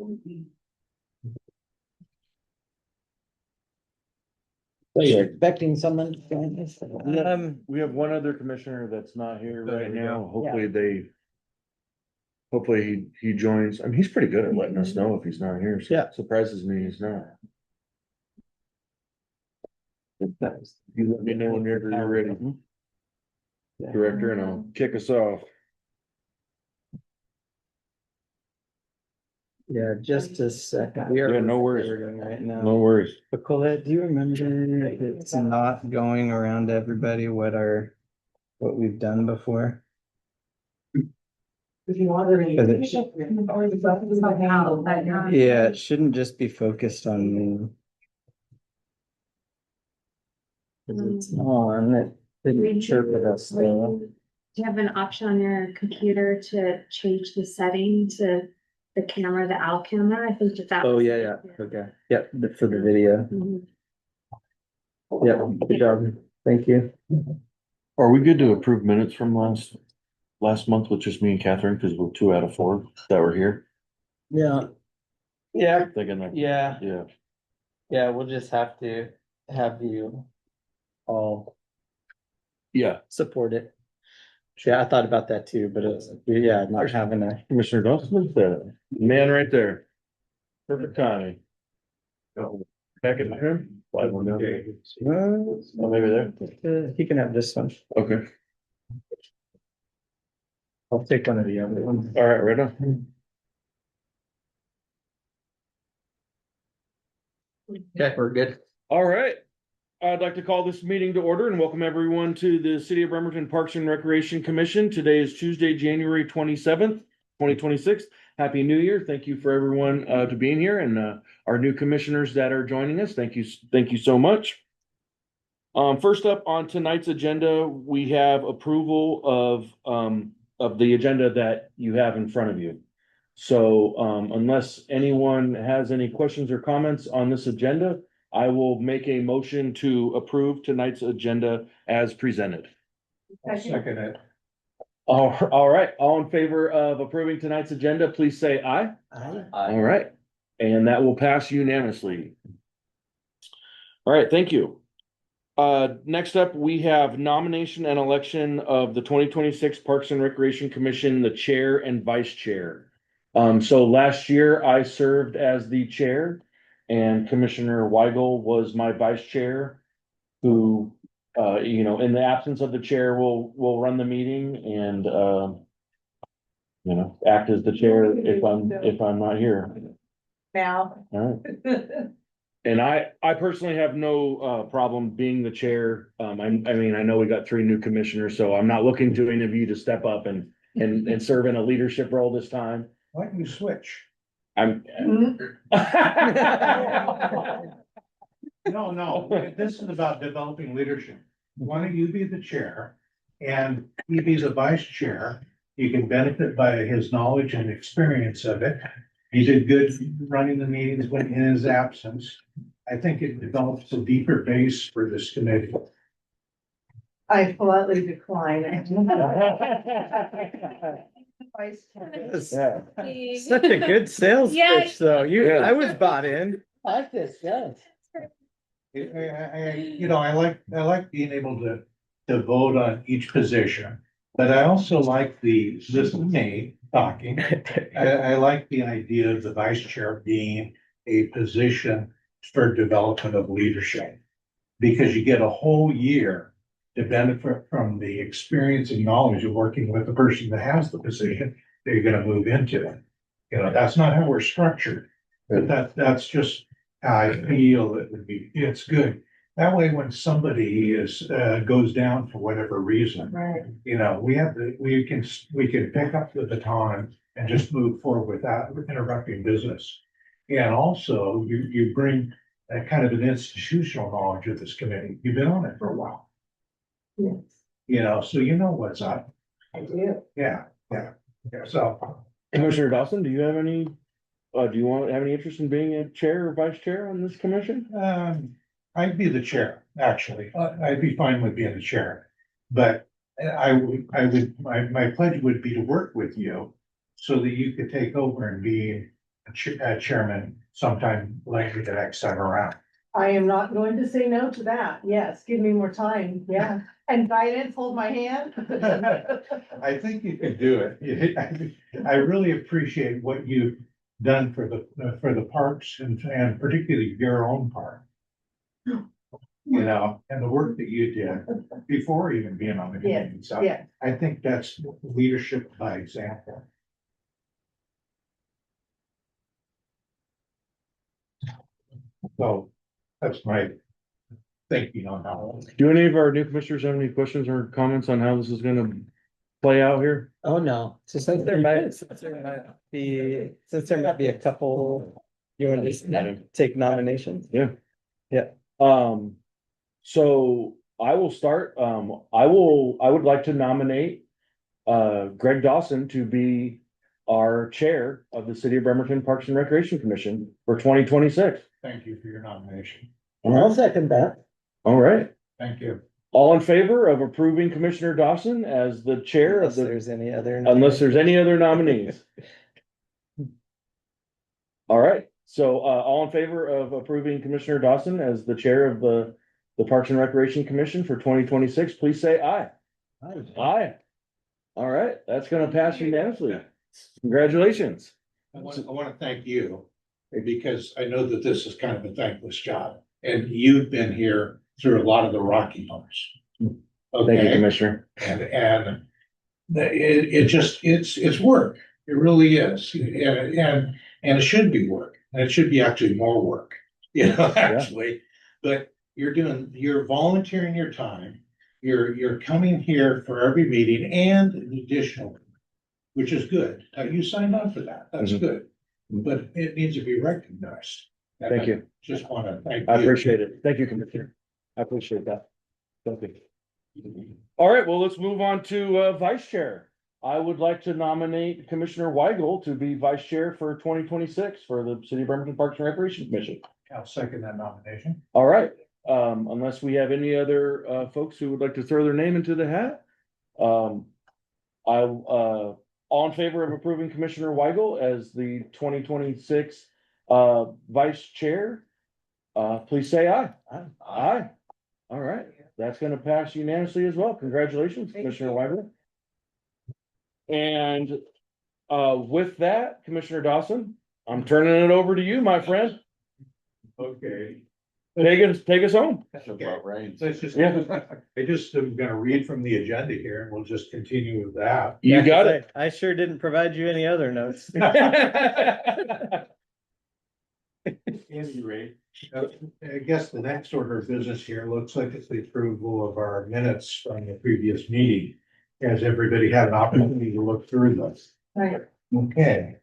So you're expecting someone to join us? We have one other commissioner that's not here There right we now. go. Hopefully he joins. I mean, he's pretty good at letting us know if he's not here. So Yeah. it surprises me he's not. You let me know whenever you're ready, Director, and I'll kick us off. Yeah, just a second. We are Yeah, no worries. recording right now. No worries. But Colette, do you remember if it's not going around to everybody what we've done before? If you want to. Yeah, it shouldn't just be focused on me. 'Cause it's on, it didn't interpret us though. Do you have an option on your computer to change the setting to the camera, the owl camera? I think that. Oh, yeah, okay, yep, for the video, Mhm. yep, good job, thank you. Are we good to approve minutes from last month with just me and Catherine, because we're 2 out of 4 that were here? Yeah. Yeah, Thinking that, yeah, yeah, we'll just have to have you all yeah. support it. Yeah, I thought about that too, but it was, yeah, not having a. Commissioner Dawson is the man right there. Perfect timing. Back at him. Slide one down. Oh, maybe there. He can have this one. Okay, I'll take one of the other ones. all right, right on. Okay, we're good. All right. I'd like to call this meeting to order and welcome everyone to the City of Bremerton Parks and Recreation Commission. Today is Tuesday, January 27th, 2026. Happy New Year. Thank you for everyone to being here and our new commissioners that are joining us. Thank you so much. First up on tonight's agenda, we have approval of the agenda that you have in front of you. So unless anyone has any questions or comments on this agenda, I will make a motion to approve tonight's agenda as presented. Second it. All right, all in favor of approving tonight's agenda, please say aye. All right, and that will pass unanimously. All right, thank you. Next up, we have nomination and election of the 2026 Parks and Recreation Commission, the chair and vice chair. So last year I served as the chair and Commissioner Weigel was my vice chair, who, in the absence of the chair, will run the meeting and, act as the chair if I'm not here. Now. All right. And I personally have no problem being the chair. I mean, I know we got 3 new commissioners, so I'm not looking to any of you to step up and serve in a leadership role this time. Why don't you switch? I'm. No, this is about developing leadership. Why don't you be the chair and he be the vice chair? You can benefit by his knowledge and experience of it. He did good running the meetings when in his absence. I think it develops a deeper base for this committee. I politely decline. Vice chair. Yeah. Such a good sales Yeah. pitch, though. I was bought in. I like this, yes. I like being able to vote on each position. But I also like this is me talking. I like the idea of the vice chair being a position for development of leadership. Because you get a whole year to benefit from the experience and knowledge of working with the person that has the position that you're gonna move into. That's not how we're structured, but that's just how I feel it would be, it's good. That way, when somebody goes down for whatever reason, Right. we can pick up the baton and just move forward without interrupting business. And also, you bring a kind of an institutional knowledge of this committee. You've been on it for a while. Yes, So you know what's up. I do. Yeah. So, Commissioner Dawson, do you have any interest in being a chair or vice chair on this commission? I'd be the chair, actually. I'd be fine with being the chair. But my pledge would be to work with you so that you could take over and be chairman sometime later the next time around. I am not going to say no to that. Yes, give me more time. Yeah. And guidance, hold my hand. I think you can do it. I really appreciate what you've done for the parks and particularly your own park. You know, and the work that you did before even being on the committee. So Yeah, I think that's leadership by example. So that's my thinking on that. Do any of our new commissioners have any questions or comments on how this is gonna play out here? Oh, no, so since there might be a couple, you want to just take nominations? Yeah. Yeah. So I will start, I would like to nominate Greg Dawson to be our chair of the City of Bremerton Parks and Recreation Commission for 2026. Thank you for your nomination. I'll second that. All right, Thank you. all in favor of approving Commissioner Dawson as the chair of Unless the, there's any other. unless there's any other nominees? All right, so all in favor of approving Commissioner Dawson as the chair of the Parks and Recreation Commission for 2026, please say aye. Aye. All right, that's gonna pass unanimously. Congratulations. I want to thank you because I know that this is kind of a thankless job and you've been here through a lot of the rocky moments. Thank you, Okay, Commissioner. and it's work. It really is. And it should be work. And it should be actually more work, you know, actually. But you're volunteering your time. You're coming here for every meeting and an additional, which is good. You signed on for that. That's Mhm. good. But it needs to be recognized. And Thank I you. Just want to thank I you. appreciate it. Thank you, Commissioner. I appreciate that. Thank you. All right, well, let's move on to vice chair. I would like to nominate Commissioner Weigel to be vice chair for 2026 for the City of Bremerton Parks and Recreation Commission. I'll second that nomination. All right, unless we have any other folks who would like to throw their name into the hat. All in favor of approving Commissioner Weigel as the 2026 vice chair? Please say aye. Aye. All right, that's gonna pass unanimously as well. Congratulations, Thank Commissioner you. Weigel. And with that, Commissioner Dawson, I'm turning it over to you, my friend. Okay. Take us home. Okay. So it's just, Yeah. I just am gonna read from the agenda here and we'll just continue with that. You got it. I sure didn't provide you any other notes. Any rate, I guess the next order of business here looks like it's the approval of our minutes from the previous meeting. Has everybody had an opportunity to look through this? Right. Okay.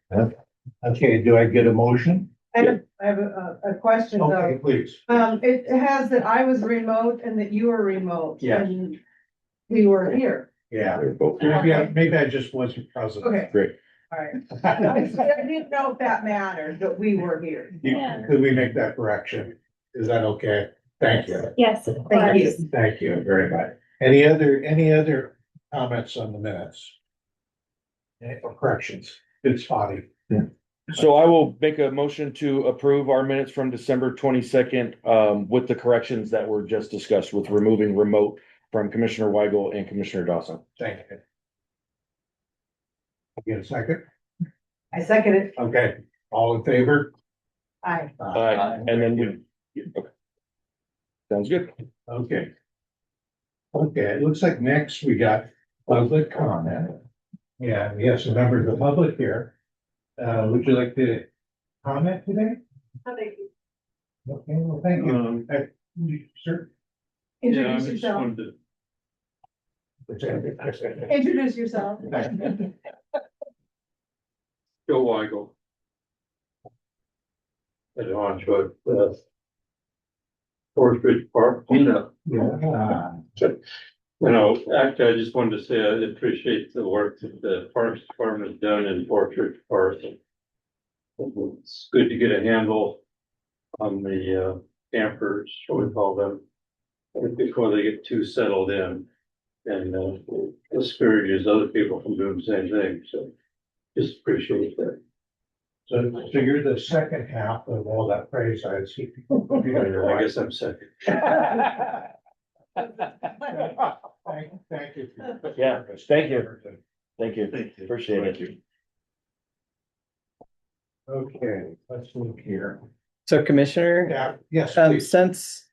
Okay, do I get a motion? I have a question Okay, though. please. It has that I was remote and that you were remote. Yes. And we were here. Yeah, Okay. maybe I just wasn't present. Okay, Great. all right. I didn't know if that mattered, but we were here. Could we make that correction? Is that okay? Thank you. Yes. Thank you. Thank you very much. Any other comments on the minutes? Or corrections? It's spotty. So I will make a motion to approve our minutes from December 22nd, with the corrections that were just discussed with removing remote from Commissioner Weigel and Commissioner Dawson. Thank you. Get a second? I second it. Okay, all in favor? Aye. And then okay. Sounds good. Okay. Okay, it looks like next we got public comment. Yeah, we have some members of the public here. Would you like to comment today? Okay, well, thank you. Sir? Introduce yourself. Introduce yourself. Joe Weigel. And on to Forest Ridge Park cleanup. Yeah. You know, actually, I just wanted to say I appreciate the work that the Parks Department has done in Forest Ridge Park. It's good to get a handle on the campers, shall we call them, before they get too settled in. And discourages other people from doing the same thing, so just appreciate that. So you're the second half of all that praise I see. I guess I'm second. Thank you. Yeah, thank you. Thank you. Appreciate it. Okay, let's look here. So Commissioner, Yeah, yes, please. since,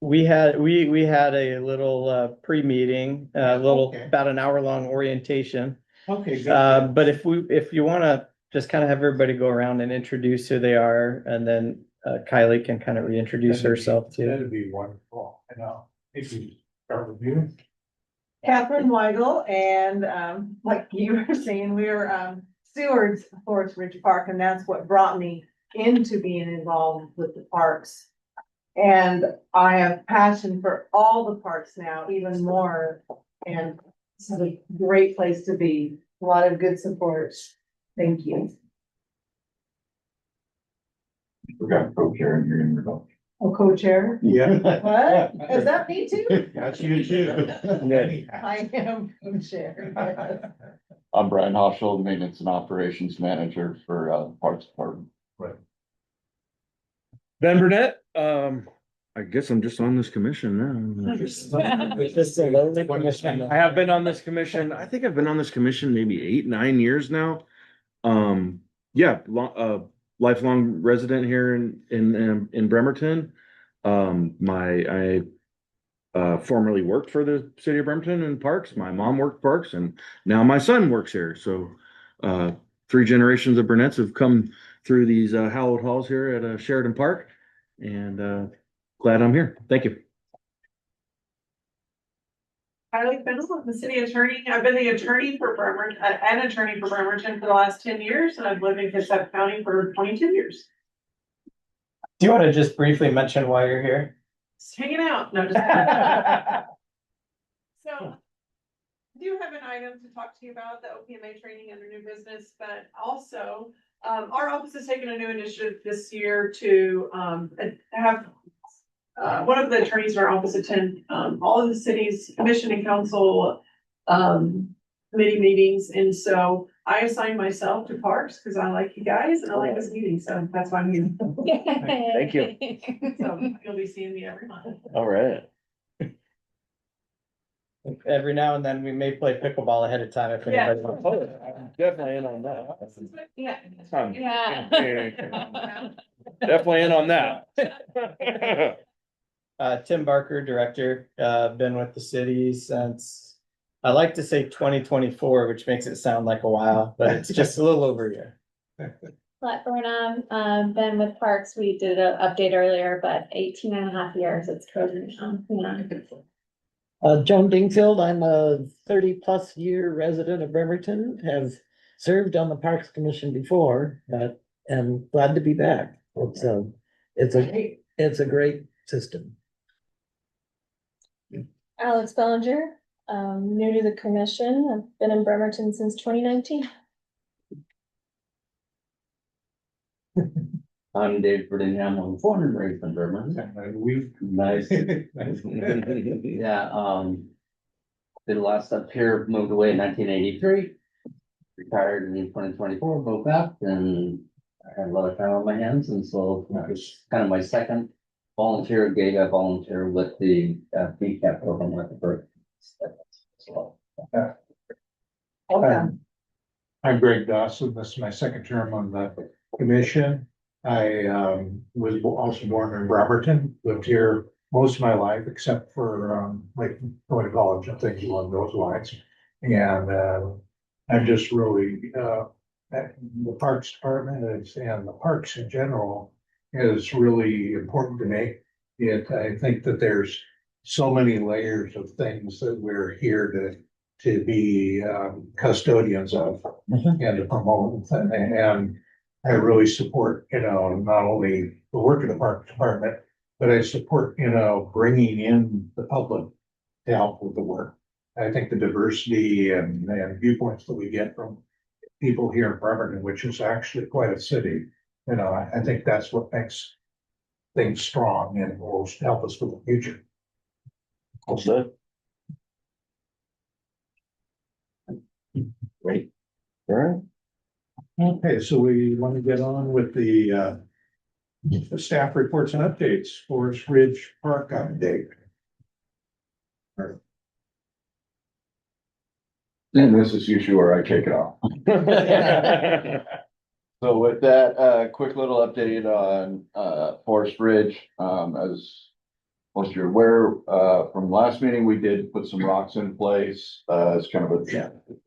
we had a little, pre-meeting, a little, Okay. about an hour-long orientation. Okay, good. But if you wanna just kind of have everybody go around and introduce who they are, and then, Kylie can kind of reintroduce herself too. That'd be wonderful. I know. If we start with you. Catherine Weigel, and like you were saying, we were stewards of Forest Ridge Park, and that's what brought me into being involved with the parks. And I have passion for all the parks now, even more, and it's a great place to be. A lot of good support. Thank you. Forgot co-chair and you're in your vote. A co-chair. Yeah. What? Is that me too? That's you too. I am co-chair. Yes. I'm Brian Hoschel, Maintenance and Operations Manager for Parks Department. Ben Burnett, I guess I'm just on this commission now. I have been on this commission, I think I've been on this commission maybe 8, 9 years now. Yeah, lifelong resident here in Bremerton. I formerly worked for the city of Bremerton and Parks. My mom worked Parks, and now my son works here. So, 3 generations of Burnett's have come through these hallowed halls here at Sheridan Park, and glad I'm here. Thank you. Kylie Fennell, I'm the city attorney. I've been the attorney for Bremerton, an attorney for Bremerton for the last 10 years, and I've lived in Kitsap County for 22 years. Do you want to just briefly mention why you're here? Just hanging out. No, just. So, I do have an item to talk to you about, the OPMA training under new business, but also, our office has taken a new initiative this year to, have one of the attorneys in our office attend, all of the city's commission and council, committee meetings. And so I assigned myself to Parks because I like you guys and I like this meeting. So that's why I'm here. Thank you. So you'll be seeing me every month. All right. Every now and then, we may play pickleball ahead of time if Yeah. anybody wants. Oh, I'm definitely in on that. Yeah. Definitely in on that. Tim Barker, Director, been with the city since, I like to say 2024, which makes it sound like a while, but it's just a little over a year. Let Burnham, been with Parks, we did an update earlier, but 18 and a half years, it's crazy now. Yeah. Joan Dingfield, I'm a 30+ year resident of Bremerton, have served on the Parks Commission before, and glad to be back. It's a great system. Alex Bellinger, new to the commission. I've been in Bremerton since 2019. I'm Dave Burdingham, I'm born and raised in Bremerton. Nice. Yeah, did a lot of stuff here, moved away in 1983. Retired in 2024, moved back, and I had a lot of time on my hands, and so that was kind of my second volunteer gig. I volunteer with the BCAP program with the birth. I'm Greg Dawson. This is my second term on the commission. I was also born in Bremerton, lived here most of my life, except for like going to college and things along those lines. And I'm just really the Parks Department and the parks in general is really important to me. I think that there's so many layers of things that we're here to be custodians of and to promote. And I really support, not only the work of the Park Department, but I support, bringing in the public to help with the work. I think the diversity and viewpoints that we get from people here in Bremerton, which is actually quite a city, I think that's what makes things strong and will help us with the future. All set. Great. All right. Okay, so we want to get on with the staff reports and updates. Forest Ridge Park update. And this is usually where I take it off. So with that, quick little update on, Forest Ridge, as most of you are aware, from last meeting, we did put some rocks in place, as kind of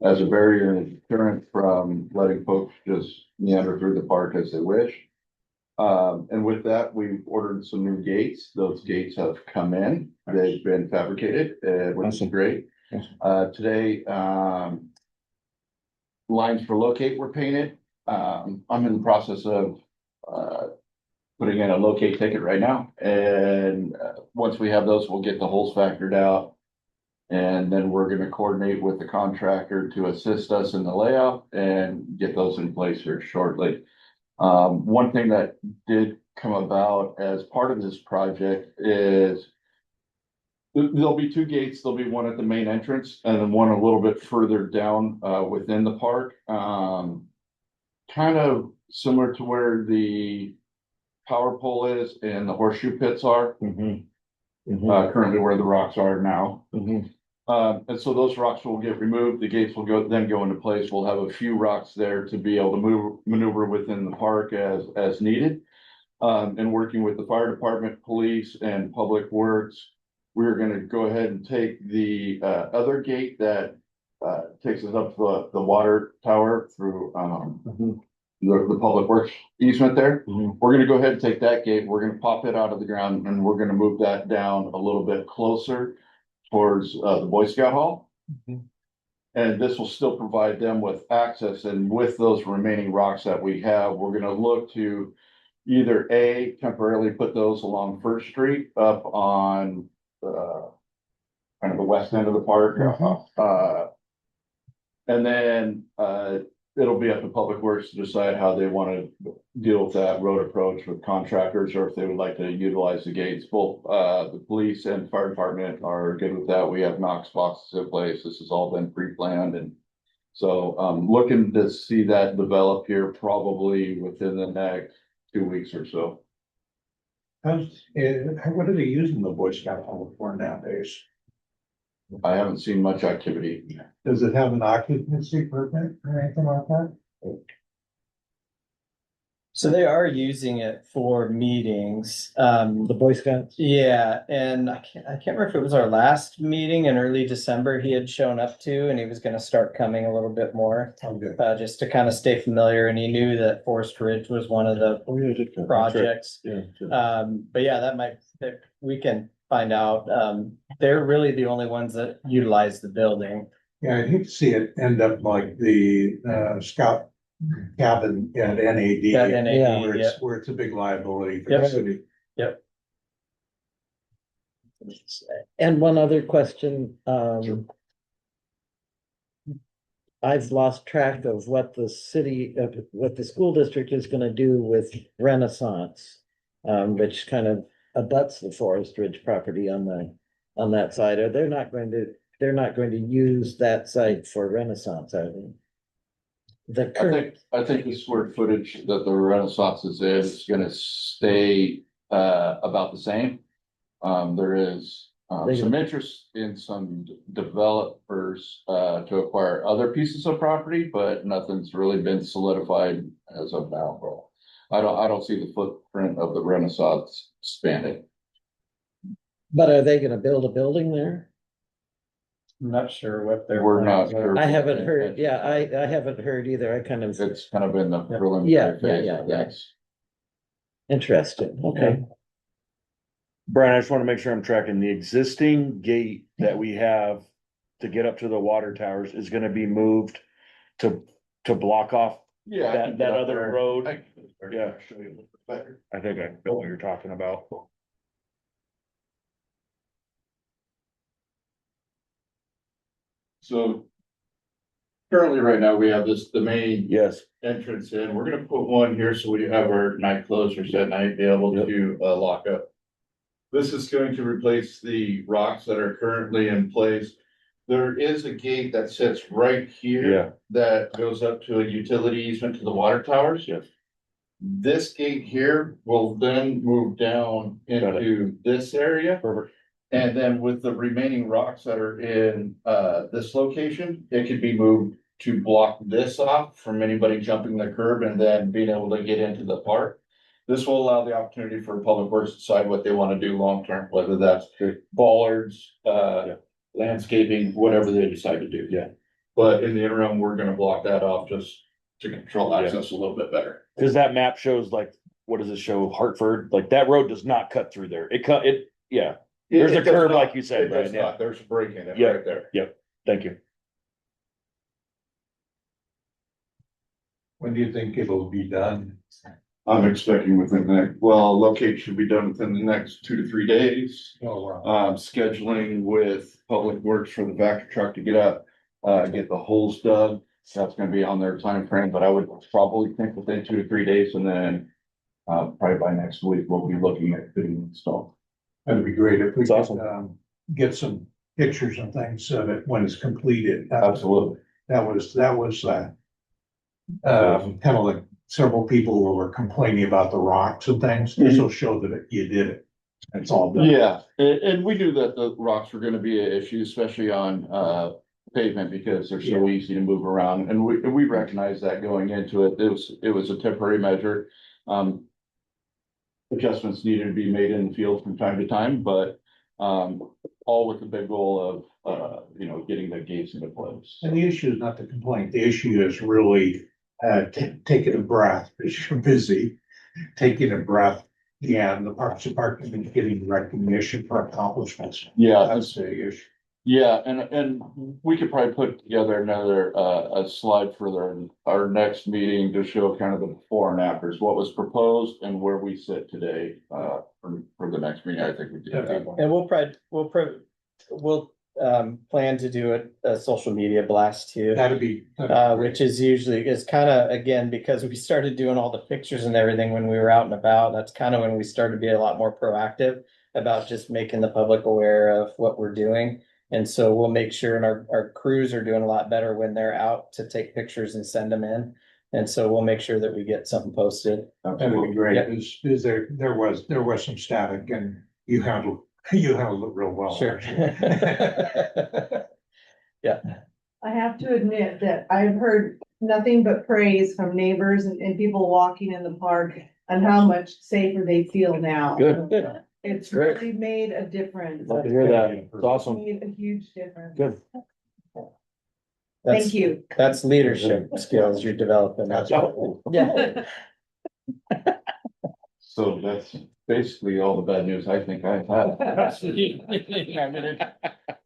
as a barrier and deterrent from letting folks just meander through the park as they wish. And with that, we've ordered some new gates. Those gates have come in. They've been fabricated, which is great. Today, lines for locate were painted. I'm in the process of, putting in a locate ticket right now. And, once we have those, we'll get the holes factored out. And then we're gonna coordinate with the contractor to assist us in the layout and get those in place here shortly. One thing that did come about as part of this project is there'll be two gates. There'll be one at the main entrance and then one a little bit further down, within the park. Kind of similar to where the power pole is and the horseshoe pits are. Currently where the rocks are now. And so those rocks will get removed. The gates will go into place. We'll have a few rocks there to be able to maneuver within the park as needed. And working with the fire department, police and public works, we're gonna go ahead and take the other gate that takes us up to the water tower through the public works easement there. We're gonna go ahead and take that gate. We're gonna pop it out of the ground and we're gonna move that down a little bit closer towards the Boy Scout Hall. And this will still provide them with access, and with those remaining rocks that we have, we're gonna look to either temporarily put those along First Street up on kind of the west end of the park. And then it'll be up to Public Works to decide how they want to deal with that road approach with contractors, or if they would like to utilize the gates. Both the police and fire department are good with that. We have Knox boxes in place. This has all been pre-planned, and so looking to see that develop here probably within the next 2 weeks or so. What are they using the Boy Scout Hall for nowadays? I haven't seen much activity. Does it have an occupancy permit or anything like that? So they are using it for meetings. The Boy Scouts. Yeah, and I can't remember if it was our last meeting in early December he had shown up to, and he was gonna start coming a little bit more. Just to kind of stay familiar, and he knew that Forest Ridge was one of the projects. But yeah, we can find out. They're really the only ones that utilize the building. Yeah, I'd hate to see it end up like the scout cabin at NAD. That NAD, Where it's a big liability for Yep. the city. Yep. And one other question, I've lost track of what the school district is gonna do with Renaissance. Which kind of abuts the Forest Ridge property on that side. They're not going to use that site for Renaissance, are they? I think the square footage that the Renaissance is in is gonna stay about the same. There is some interest in some developers to acquire other pieces of property, but nothing's really been solidified as of now. I don't see the footprint of the Renaissance expanding. But are they gonna build a building there? I'm not sure what they're. We're not sure. I haven't heard, I haven't heard either. I kind of, It's kind of in the Yeah. preliminary phase. Yeah. Yes. interesting, okay. Brian, I just want to make sure I'm tracking the existing gate that we have to get up to the water towers is gonna be moved to block off Yeah. I can that get up other there. road. Yeah. Show you a little bit better. I think I know what you're talking about. So currently, right now, we have the main Yes. entrance in. We're gonna put one here so we have our night closers at night, be able to lock up. This is going to replace the rocks that are currently in place. There is a gate that sits right here. Yeah. That goes up to a utility easement to the water towers. Yes. This gate here will then move down Got it. into this area. Perfect. And then with the remaining rocks that are in, this location, it could be moved to block this off from anybody jumping the curb and then being able to get into the park. This will allow the opportunity for Public Works to decide what they want to do long-term, whether that's bollards, landscaping, whatever they decide to do. Yeah. But in the interim, we're gonna block that off just to control access a little bit better. Cause that map shows like, what does it show? Hartford, like that road does not cut through there. Yeah, There's a It does curve, not- like you said, it does right? Yeah. not. There's a break in it Yeah. right there. Thank you. When do you think it'll be done? I'm expecting within the next, well, locate should be done within the next 2 to 3 days. Oh, wow. Scheduling with Public Works for the Vector truck to get up, get the holes dug. That's gonna be on their time frame, but I would probably think within 2 to 3 days and then probably by next week, we'll be looking at getting installed. That'd be great if we That's could, awesome. get some pictures and things so that when it's completed. Absolutely. That was, kind of like several people were complaining about the rocks and things. This will show that you did it. It's all done. Yeah, and we knew that the rocks were gonna be an issue, especially on pavement because they're so easy to move around. And we recognized that going into it. It was a temporary measure. Adjustments needed to be made in the field from time to time, but all with the big goal of getting the gates into place. And the issue is not the complaint. The issue is really taking a breath, because you're busy, taking a breath. Yeah, and the Parks Department is getting recognition for accomplishments. Yeah, That's the issue. yeah, and we could probably put together another a slide for our next meeting to show kind of the before and afters, what was proposed and where we sit today for the next meeting. I think we do that. And we'll plan to do a social media blast too. That'd be. Which is usually, is kind of, again, because we started doing all the pictures and everything when we were out and about, that's kind of when we started to be a lot more proactive about just making the public aware of what we're doing. And so we'll make sure, and our crews are doing a lot better when they're out to take pictures and send them in. And so we'll make sure that we get something posted. That'd be great, is there was some static and you handled it real well. Sure. I have to admit that I've heard nothing but praise from neighbors and people walking in the park on how much safer they feel now. Good. It's Great. really made a difference. Love to hear that. It's awesome. Made a huge difference. Good. That's, Thank you. that's leadership skills you're developing. That's Yeah. So that's basically all the bad news I think I've had.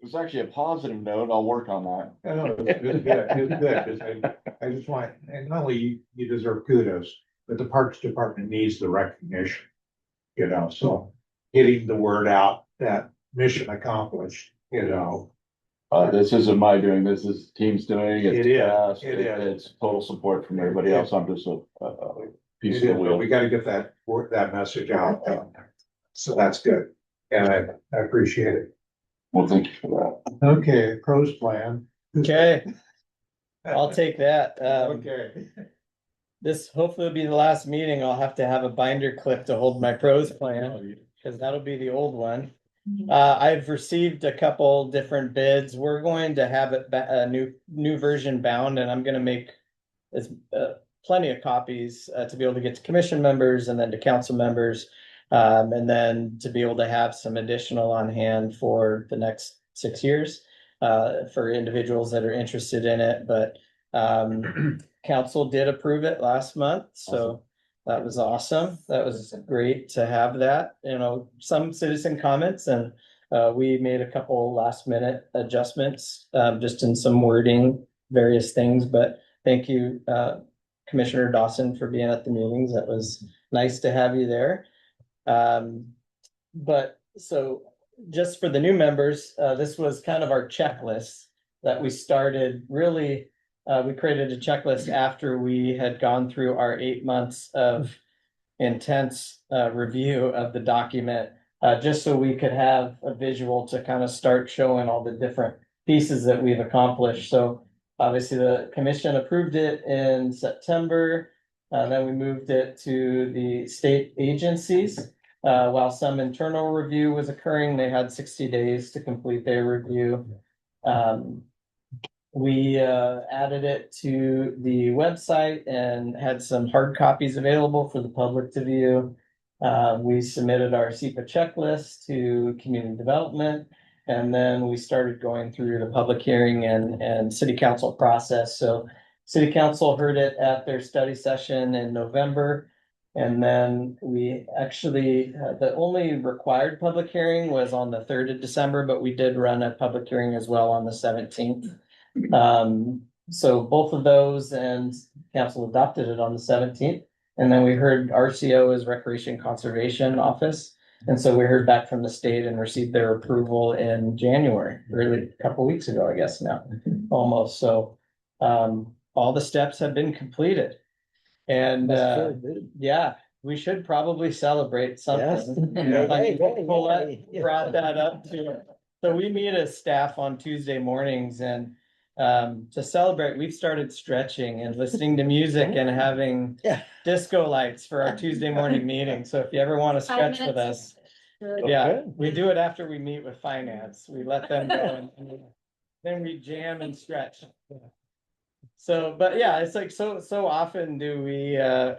It's actually a positive note. I'll work on that. I know, it's good. I just want, and not only you deserve kudos, but the Parks Department needs the recognition. So getting the word out that mission accomplished, This isn't my doing, this is team's doing, it's It is, fast, it is. it's total support from everybody else. I'm just a piece of the But wheel. we gotta get that message out. So that's good. And I appreciate it. Well, thank you for Okay, pros plan. Okay, I'll take that. Okay. This hopefully will be the last meeting. I'll have to have a binder clip to hold my pros plan, because that'll be the old one. I've received a couple different bids. We're going to have it a new version bound, and I'm gonna make plenty of copies to be able to get to commission members and then to council members. And then to be able to have some additional on hand for the next 6 years for individuals that are interested in it. But council did approve it last month, so that was awesome. That was great to have that, some citizen comments, and we made a couple last minute adjustments, just in some wording, various things, but thank you, Commissioner Dawson, for being at the meetings. That was nice to have you there. But so just for the new members, this was kind of our checklist that we started really. We created a checklist after we had gone through our 8 months of intense review of the document, just so we could have a visual to kind of start showing all the different pieces that we've accomplished. So obviously the commission approved it in September. Then we moved it to the state agencies. While some internal review was occurring, they had 60 days to complete their review. We added it to the website and had some hard copies available for the public to view. We submitted our SEPA checklist to community development. And then we started going through the public hearing and city council process. So city council heard it at their study session in November. And then we actually, the only required public hearing was on the 3rd of December, but we did run a public hearing as well on the 17th. So both of those, and council adopted it on the 17th. And then we heard RCO is Recreation Conservation Office. And so we heard back from the state and received their approval in January, really a couple weeks ago, I guess now, almost. So all the steps have been completed. And yeah, we should probably celebrate something. Yes. Like Hey, Colette hey. brought that up too. So we meet as staff on Tuesday mornings, and to celebrate, we've started stretching and listening to music and having Yeah. disco lights for our Tuesday morning meeting. So if you ever want to 5 stretch with minutes. us, yeah, we do it after we meet with finance. We let them go and then we jam and stretch. So, but yeah, it's like so often do we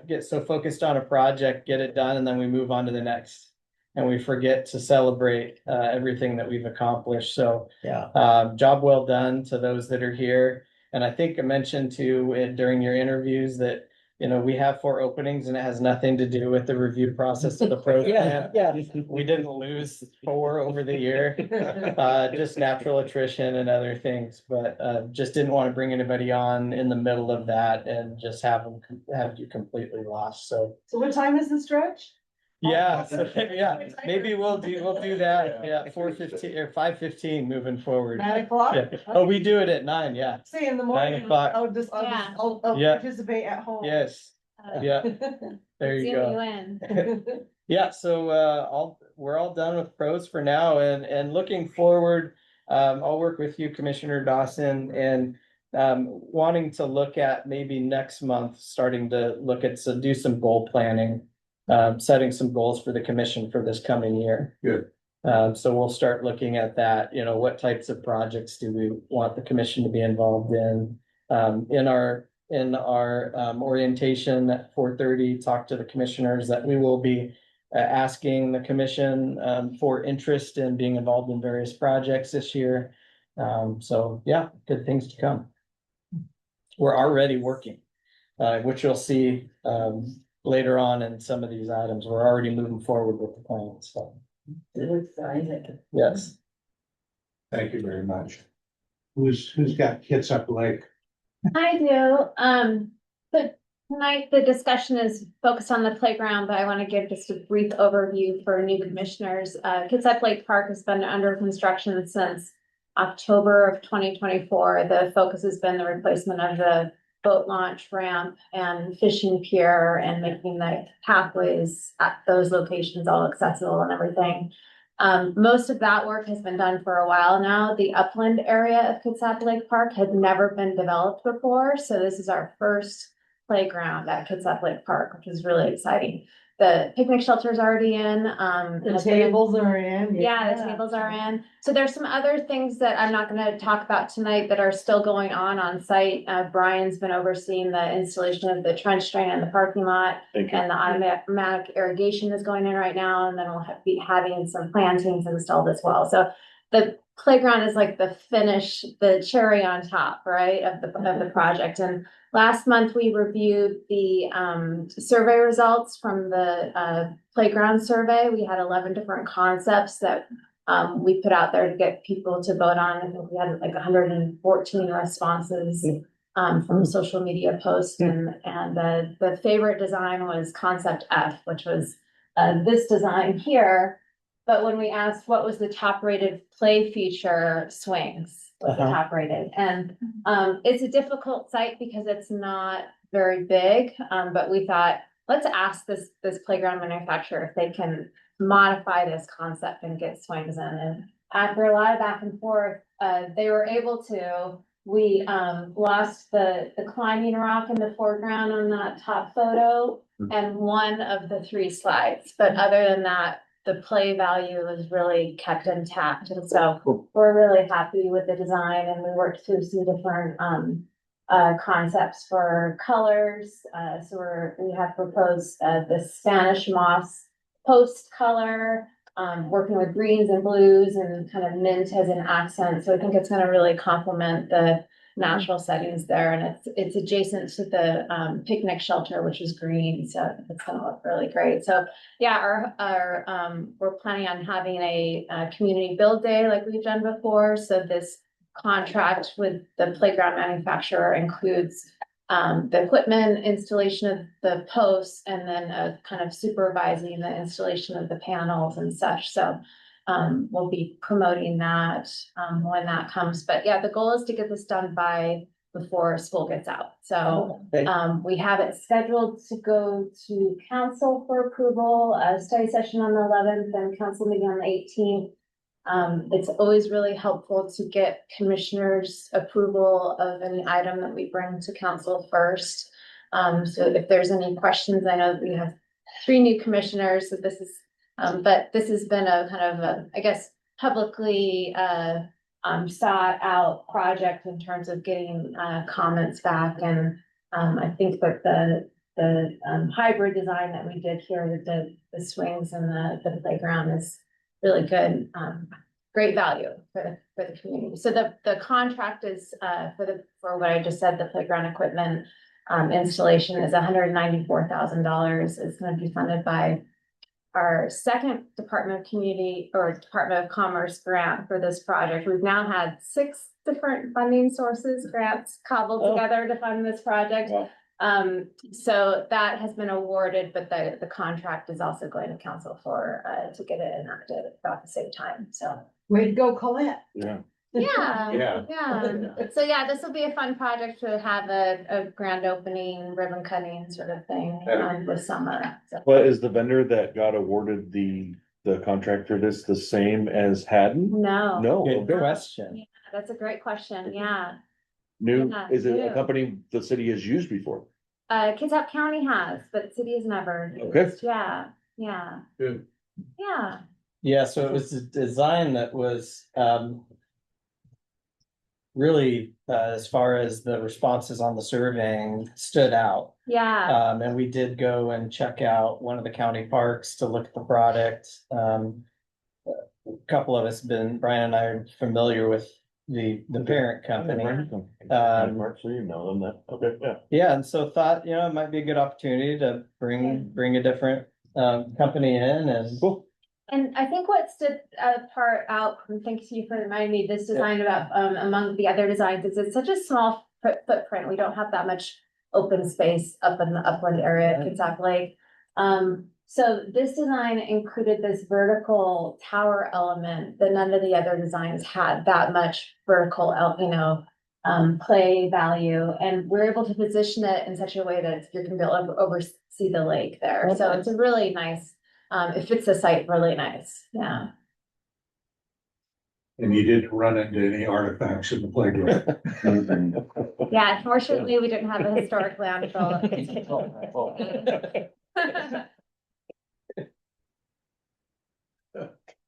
get so focused on a project, get it done, and then we move on to the next. And we forget to celebrate everything that we've accomplished. So Yeah. job well done to those that are here. And I think I mentioned too during your interviews that, you know, we have 4 openings and it has nothing to do with the review process of the program. Yeah. We didn't lose 4 over the year, just natural attrition and other things, but just didn't want to bring anybody on in the middle of that and just have you completely lost. So So what time is the stretch? yeah, so, yeah, maybe we'll do that, yeah, 4:15 or 5:15 moving forward. 9 o'clock? Yeah, oh, we do it at 9, yeah, See, in the morning, 9 o'clock. Yeah. I'll Yeah. participate at home. Yes, yeah, there you Zoom go. in. Yeah, so we're all done with pros for now and looking forward, I'll work with you, Commissioner Dawson, and wanting to look at maybe next month, starting to look at do some goal planning. Setting some goals for the commission for this coming year. Good. So we'll start looking at that, you know, what types of projects do we want the commission to be involved in? In our orientation at 4:30, talk to the commissioners that we will be asking the commission for interest in being involved in various projects this year. So yeah, good things to come. We're already working, which you'll see later on in some of these items. We're already moving forward with the plan, so. Yes. Thank you very much. Who's got Kitsap Lake? I do, but tonight the discussion is focused on the playground, but I want to give just a brief overview for new commissioners. Kitsap Lake Park has been under construction since October of 2024. The focus has been the replacement of the boat launch ramp and fishing pier and making the pathways at those locations all accessible and everything. Most of that work has been done for a while now. The upland area of Kitsap Lake Park had never been developed before, so this is our first playground at Kitsap Lake Park, which is really exciting. The picnic shelter's already in. The tables are in. Yeah, the tables are in. So there's some other things that I'm not gonna talk about tonight that are still going on site. Brian's been overseeing the installation of the trench drain in the parking lot. And the automatic irrigation is going in right now, and then we'll be having some plantings installed as well. So the playground is like the cherry on top, right, of the project. And last month, we reviewed the survey results from the playground survey. We had 11 different concepts that we put out there to get people to vote on. I think we had like 114 responses from social media posts, and the favorite design was concept F, which was this design here. But when we asked what was the top rated play feature, swings was the top rated. And it's a difficult site because it's not very big, but we thought, let's ask this playground manufacturer if they can modify this concept and get swings in. after a lot of back and forth, they were able to, we, lost the climbing rock in the foreground on that top photo and one of the 3 slides, but other than that, the play value is really kept intact, and so we're really happy with the design, and we worked through some different, concepts for colors, so we have proposed, the Spanish moss post color, working with greens and blues and kind of mint as an accent. So I think it's gonna really complement the natural settings there, and it's adjacent to the picnic shelter, which is green, so it's gonna look really great. So yeah, we're planning on having a community build day like we've done before. So this contract with the playground manufacturer includes the equipment, installation of the posts, and then kind of supervising the installation of the panels and such. So we'll be promoting that when that comes. But yeah, the goal is to get this done by before school gets out. So we have it scheduled to go to council for approval, a study session on the 11th and council meeting on the 18th. It's always really helpful to get commissioners' approval of any item that we bring to council first. So if there's any questions, I know that we have 3 new commissioners, so this is, but this has been a kind of a, I guess, publicly, sought out project in terms of getting, comments back. And, I think that the hybrid design that we did here with the swings and the playground is really good, great value for the community. So the contract is, for what I just said, the playground equipment, installation is $194,000. It's gonna be funded by our second Department of Community or Department of Commerce grant for this project. We've now had 6 different funding sources, grants cobbled together to fund this project. Wow. So that has been awarded, but the contract is also going to council for, to get it enacted about the same time, so. Way to go, Colette. Yeah. Yeah. So yeah, this will be a fun project to have a grand opening, ribbon cutting sort of thing, this summer. So. Well, is the vendor that got awarded the contract for this the same as Haddon? No. No. Good Okay. question. Yeah, that's a great question, yeah. New, Yeah, is it a new. company the city has used before? Kitsap County has, but city has never. Okay. used. Yeah, yeah. Good. Yeah, Yeah, so it was a design that was, really, as far as the responses on the surveying stood out. yeah, And we did go and check out one of the county parks to look at the product. A couple of us Brian and I are familiar with the parent company. So you know them that, okay, yeah. Yeah, and so thought, it might be a good opportunity to bring a different company in and. Cool. and I think what stood out, and thank you for reminding me, this design about, among the other designs, is it's such a small footprint, we don't have that much open space up in the upland area of Kitsap Lake. So this design included this vertical tower element that none of the other designs had that much vertical, play value. And we're able to position it in such a way that you can be able to oversee the lake there. So it's a really nice, it fits the site really nice, yeah. And you didn't run into any artifacts in the playground. Yeah, unfortunately, we didn't have a historic landfill.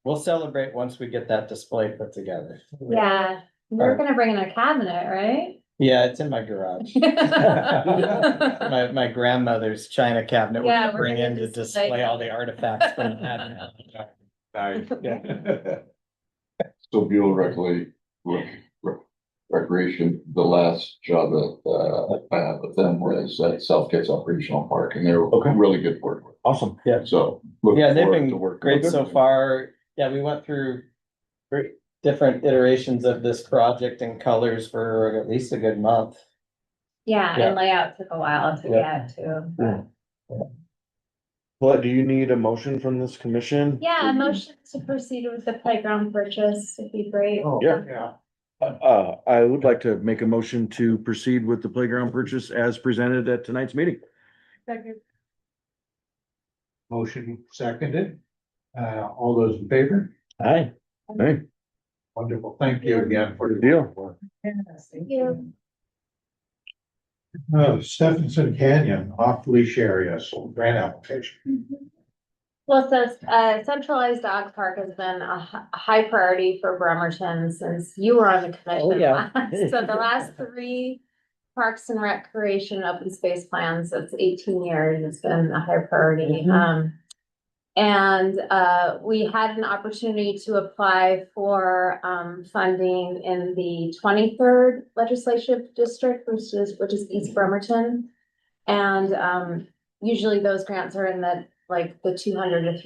We'll celebrate once we get that display put together. Yeah, we're gonna bring in a cabinet, right? Yeah, it's in my garage. My grandmother's china cabinet, we're Yeah, gonna we're bring gonna in to display- display all the artifacts from Haddon. So Buell Recreation, the last job that I had with them was at South Kitsap Regional Park, and they were Okay. really good work. Awesome. So. looking Yeah, they've forward been to working great with so them. far. Yeah, we went through different iterations of this project and colors for at least a good month. Yeah, Yeah. and layout took a while to Yeah. get to. What, do you need a motion from this commission? Yeah, a motion to proceed with the playground purchase would be great. Yeah. I would like to make a motion to proceed with the playground purchase as presented at tonight's meeting. Motion seconded. All those in favor? Aye. Hey, Wonderful. Thank you again for Good the deal. Thank you. Stephenson Canyon off leash areas, grant application. Well, so, centralized dog park has been a high priority for Bremerton since you were on the Oh, commission. yeah. So the last three Parks and Recreation open space plans, it's 18 years, it's been a high priority. Mhm. And we had an opportunity to apply for funding in the 23rd legislative district, which is East Bremerton. And usually those grants are in the the $200,000 to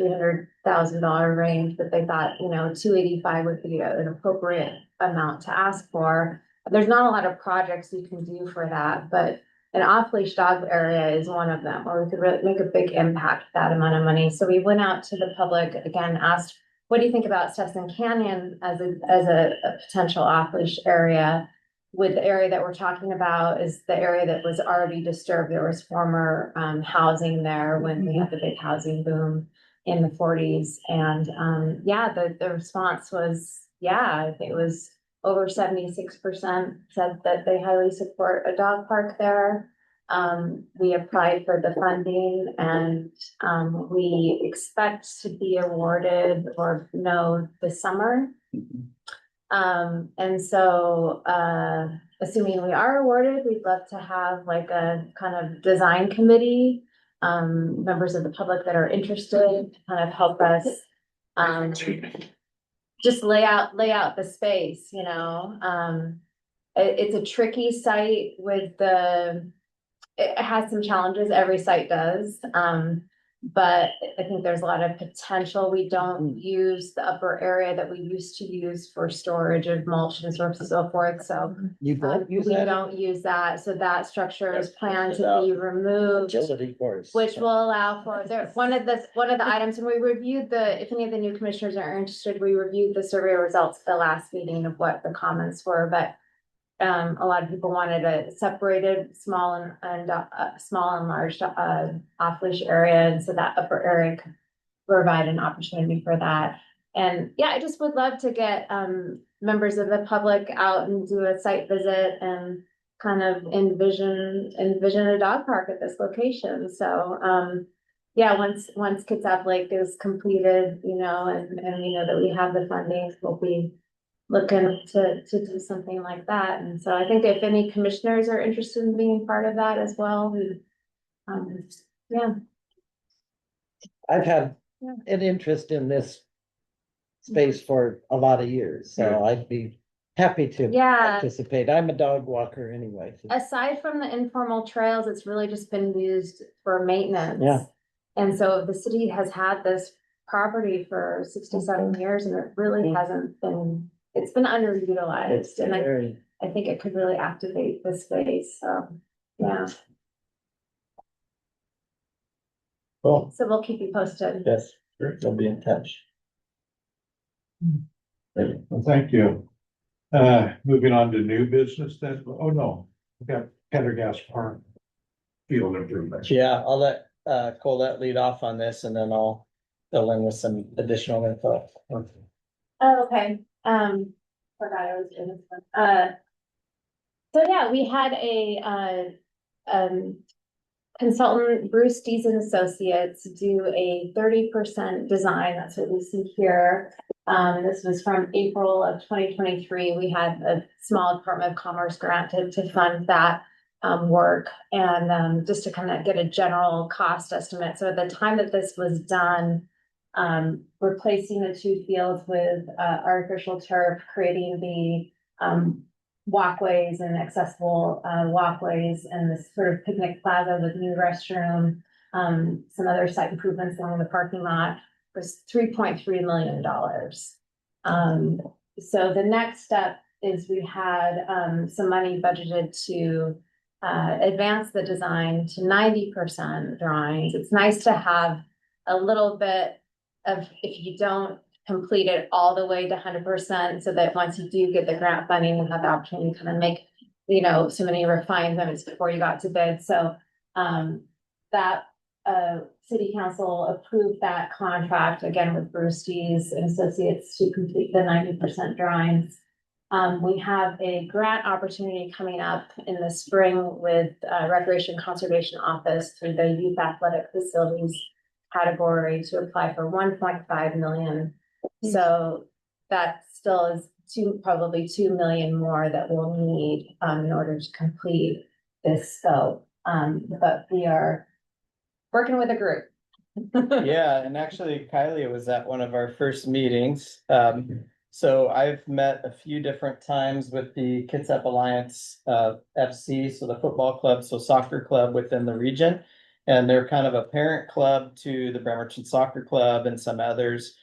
$300,000 range, but they thought, 285 would be an appropriate amount to ask for. There's not a lot of projects you can do for that, but an off-leash dog area is one of them, where we could really make a big impact with that amount of money. So we went out to the public, again, asked, what do you think about Stetson Canyon as a potential off-leash area? With the area that we're talking about is the area that was already disturbed. There was former housing there when we had the big housing boom in the 40s. And the response was, I think it was over 76% said that they highly support a dog park there. We applied for the funding and we expect to be awarded or know this summer. And so, assuming we are awarded, we'd love to have like a kind of design committee, members of the public that are interested to kind of help us, just lay out the space, it's a tricky site it has some challenges, every site does. But I think there's a lot of potential. We don't use the upper area that we used to use for storage of mulch and so forth, so. You don't use We that? don't use that, so that structure is planned to be removed, Agility course. which will allow for, one of the items, and we reviewed if any of the new commissioners are interested, we reviewed the survey results at the last meeting of what the comments were, but a lot of people wanted a separated small and large off-leash area, and so that upper area could provide an opportunity for that. And I just would love to get members of the public out and do a site visit and kind of envision a dog park at this location. So once Kitsap Lake is completed, and we know that we have the funding, we'll be looking to do something like that. And so I think if any commissioners are interested in being part of that as well, I've had Yeah. an interest in this space for a lot of years, so I'd be happy to participate. I'm a dog walker anyway. Aside from the informal trails, it's really just been used for maintenance. Yeah. And so the city has had this property for 67 years and it really hasn't been, it's been underutilized. And I think it could really activate the space, so, yeah. Cool. So we'll keep you posted. Yes, we'll be in touch. Well, thank you. Moving on to new business then, oh no, we've got Pendergast Park field improvements. Yeah, I'll let Colette lead off on this and then I'll fill in with some additional info. Oh, okay, forgot I was doing this one. So yeah, we had a consultant, Bruce Dees and Associates, do a 30% design, that's what we see here. This was from April of 2023. We had a small Department of Commerce grant to fund that work and just to kind of get a general cost estimate. So at the time that this was done, replacing the two fields with artificial turf, creating the walkways and accessible walkways and this sort of picnic plaza with new restroom, some other site improvements along the parking lot was $3.3 million. So the next step is we had some money budgeted to advance the design to 90% drawings. It's nice to have a little bit of, if you don't complete it all the way to 100%, so that once you do get the grant funding, you have the opportunity to kind of make, so many refinements before you got to bid. So that city council approved that contract again with Brewsties and Associates to complete the 90% drawings. We have a grant opportunity coming up in the spring with Recreation Conservation Office through the Youth Athletic Facilities category to apply for 1.5 million. So that still is probably 2 million more that we'll need in order to complete this scope. But we are working with a group. Yeah, and actually Kylie was at one of our first meetings. So I've met a few different times with the Kitsap Alliance FC, so the football club, so soccer club within the region. And they're kind of a parent club to the Bremerton Soccer Club and some others.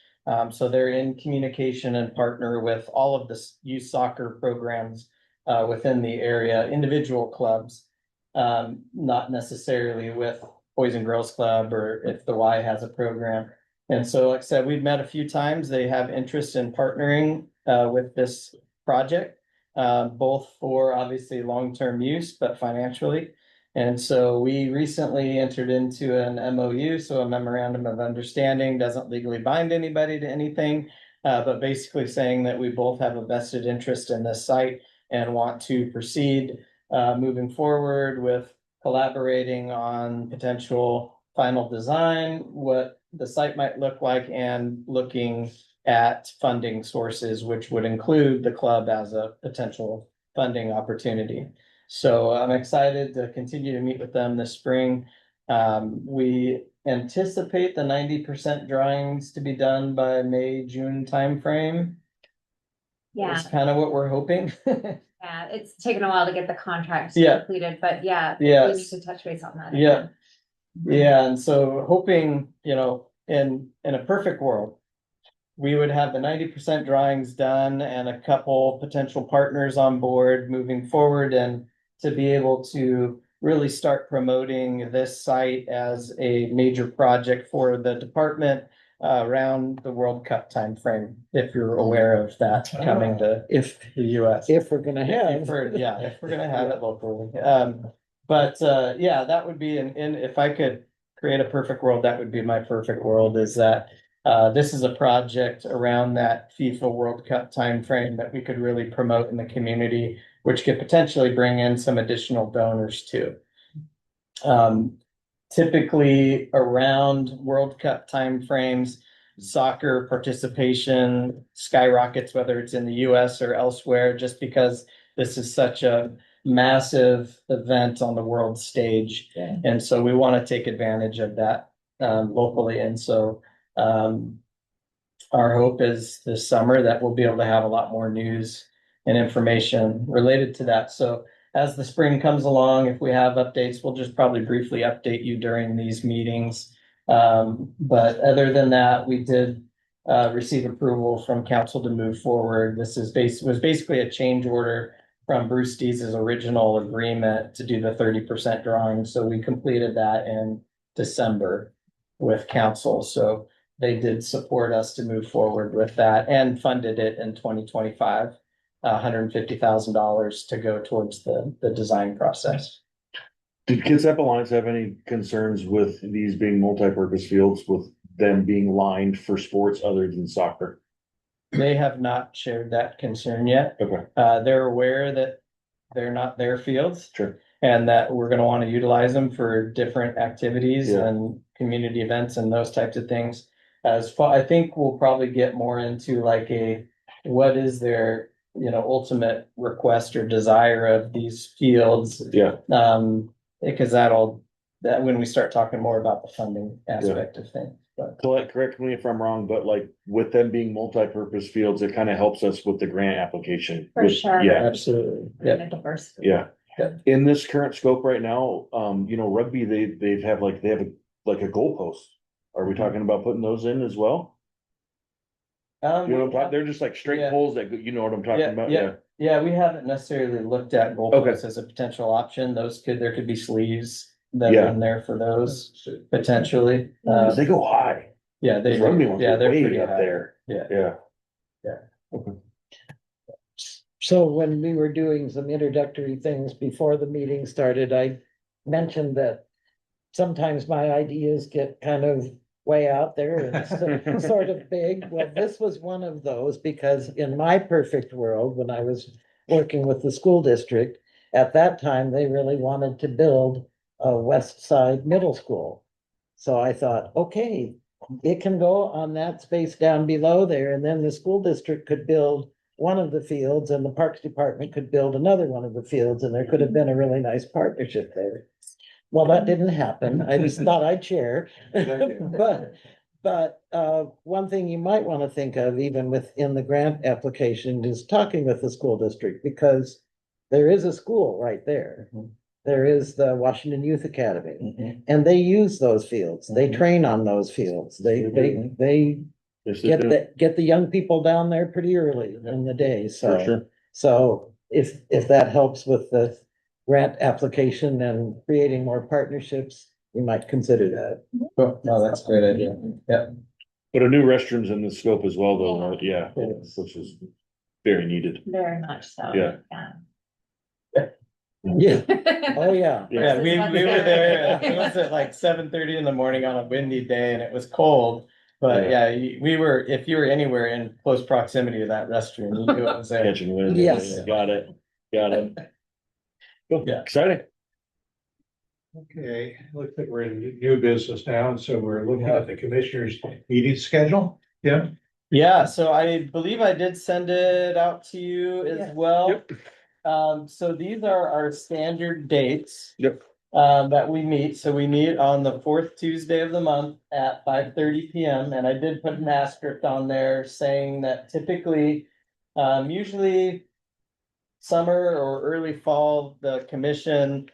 So they're in communication and partner with all of the youth soccer programs within the area, individual clubs, not necessarily with Boys and Girls Club or if the Y has a program. And so, like I said, we've met a few times. They have interest in partnering with this project, both for obviously long-term use, but financially. And so we recently entered into an MOU, so a memorandum of understanding, doesn't legally bind anybody to anything, but basically saying that we both have a vested interest in this site and want to proceed moving forward with collaborating on potential final design, what the site might look like, and looking at funding sources, which would include the club as a potential funding opportunity. So I'm excited to continue to meet with them this spring. We anticipate the 90% drawings to be done by May, June timeframe. Yeah, That's kind of what we're hoping. yeah, it's taken a while to get the contract Yeah. completed, but yeah, we Yes. need to touch base on that. Yeah. again. Yeah, and so hoping, in a perfect world, we would have the 90% drawings done and a couple potential partners on board moving forward, and to be able to really start promoting this site as a major project for the department around the World Cup timeframe, if you're aware of that coming to the US. If we're gonna have. If we're gonna have it locally. But yeah, that would be if I could create a perfect world, that would be my perfect world, is that this is a project around that FIFA World Cup timeframe that we could really promote in the community, which could potentially bring in some additional donors too. Typically around World Cup timeframes, soccer participation skyrockets, whether it's in the US or elsewhere, just because this is such a massive event on the world stage. Yeah. And so we want to take advantage of that locally. And so our hope is this summer that we'll be able to have a lot more news and information related to that. So as the spring comes along, if we have updates, we'll just probably briefly update you during these meetings. But other than that, we did receive approval from council to move forward. This was basically a change order from Brewsties' original agreement to do the 30% drawing. So we completed that in December with council. So they did support us to move forward with that and funded it in 2025. $150,000 to go towards the design process. Did Kitsap Alliance have any concerns with these being multi-purpose fields, with them being lined for sports other than soccer? They have not shared that concern yet. Okay. They're aware that they're not their fields. Sure. And that we're going to want to utilize them for different activities Yeah. and community events and those types of things. I think we'll probably get more into like what is their ultimate request or desire of these fields. Yeah. Because that when we start talking more about the funding aspect of things. But Colette, correct me if I'm wrong, but like with them being multi-purpose fields, it kind of helps us with the grant application. For sure. Yeah, absolutely. And the diversity. yeah. Yep. In this current scope right now, rugby, they have a goalpost. Are we talking about putting those in as well? You know what I'm talking, they're just like straight Yeah. poles that, you know what I'm talking about? Yeah. Yeah, we haven't necessarily looked at goalposts as a potential option. There could be sleeves that Yeah. are in there for those potentially. 'Cause they go high. Yeah, they Those rugby ones are they're way pretty up high. there. Yeah. Yeah. So when we were doing some introductory things before the meeting started, I mentioned that sometimes my ideas get kind of way out there and sort of big. Well, this was one of those because in my perfect world, when I was working with the school district, at that time, they really wanted to build a West Side Middle School. So I thought, okay, it can go on that space down below there, and then the school district could build one of the fields and the Parks Department could build another one of the fields, and there could have been a really nice partnership there. Well, that didn't happen. I just thought I'd share. But one thing you might want to think of, even within the grant application, is talking with the school district, because there is a school right there. There is the Washington Youth Academy, and they use those fields. They train on those fields. They get the young people down there pretty early in the day, For so. sure. So if that helps with the grant application and creating more partnerships, you might consider that. Cool. No, that's a great idea. Yeah. But a new restrooms in the scope as well, though, yeah, which is very needed. Very much so. Yeah. Yeah, oh, yeah. Yeah, we were there, it was at like 7:30 in the morning on a windy day and it was cold. But yeah, we were, if you were anywhere in close proximity to that restroom, you knew it was there. Catching wind. Yes. Got it. Cool. Yeah. Exciting. Okay, looks like we're in new business now, and so we're looking at the commissioners' meeting schedule. Yeah, Yeah, so I believe I did send it out to you as Yeah. well. Yep. So these are our standard dates. Yep. That we meet. So we meet on the fourth Tuesday of the month at 5:30 PM. And I did put an asterisk on there saying that typically, usually summer or early fall, the commission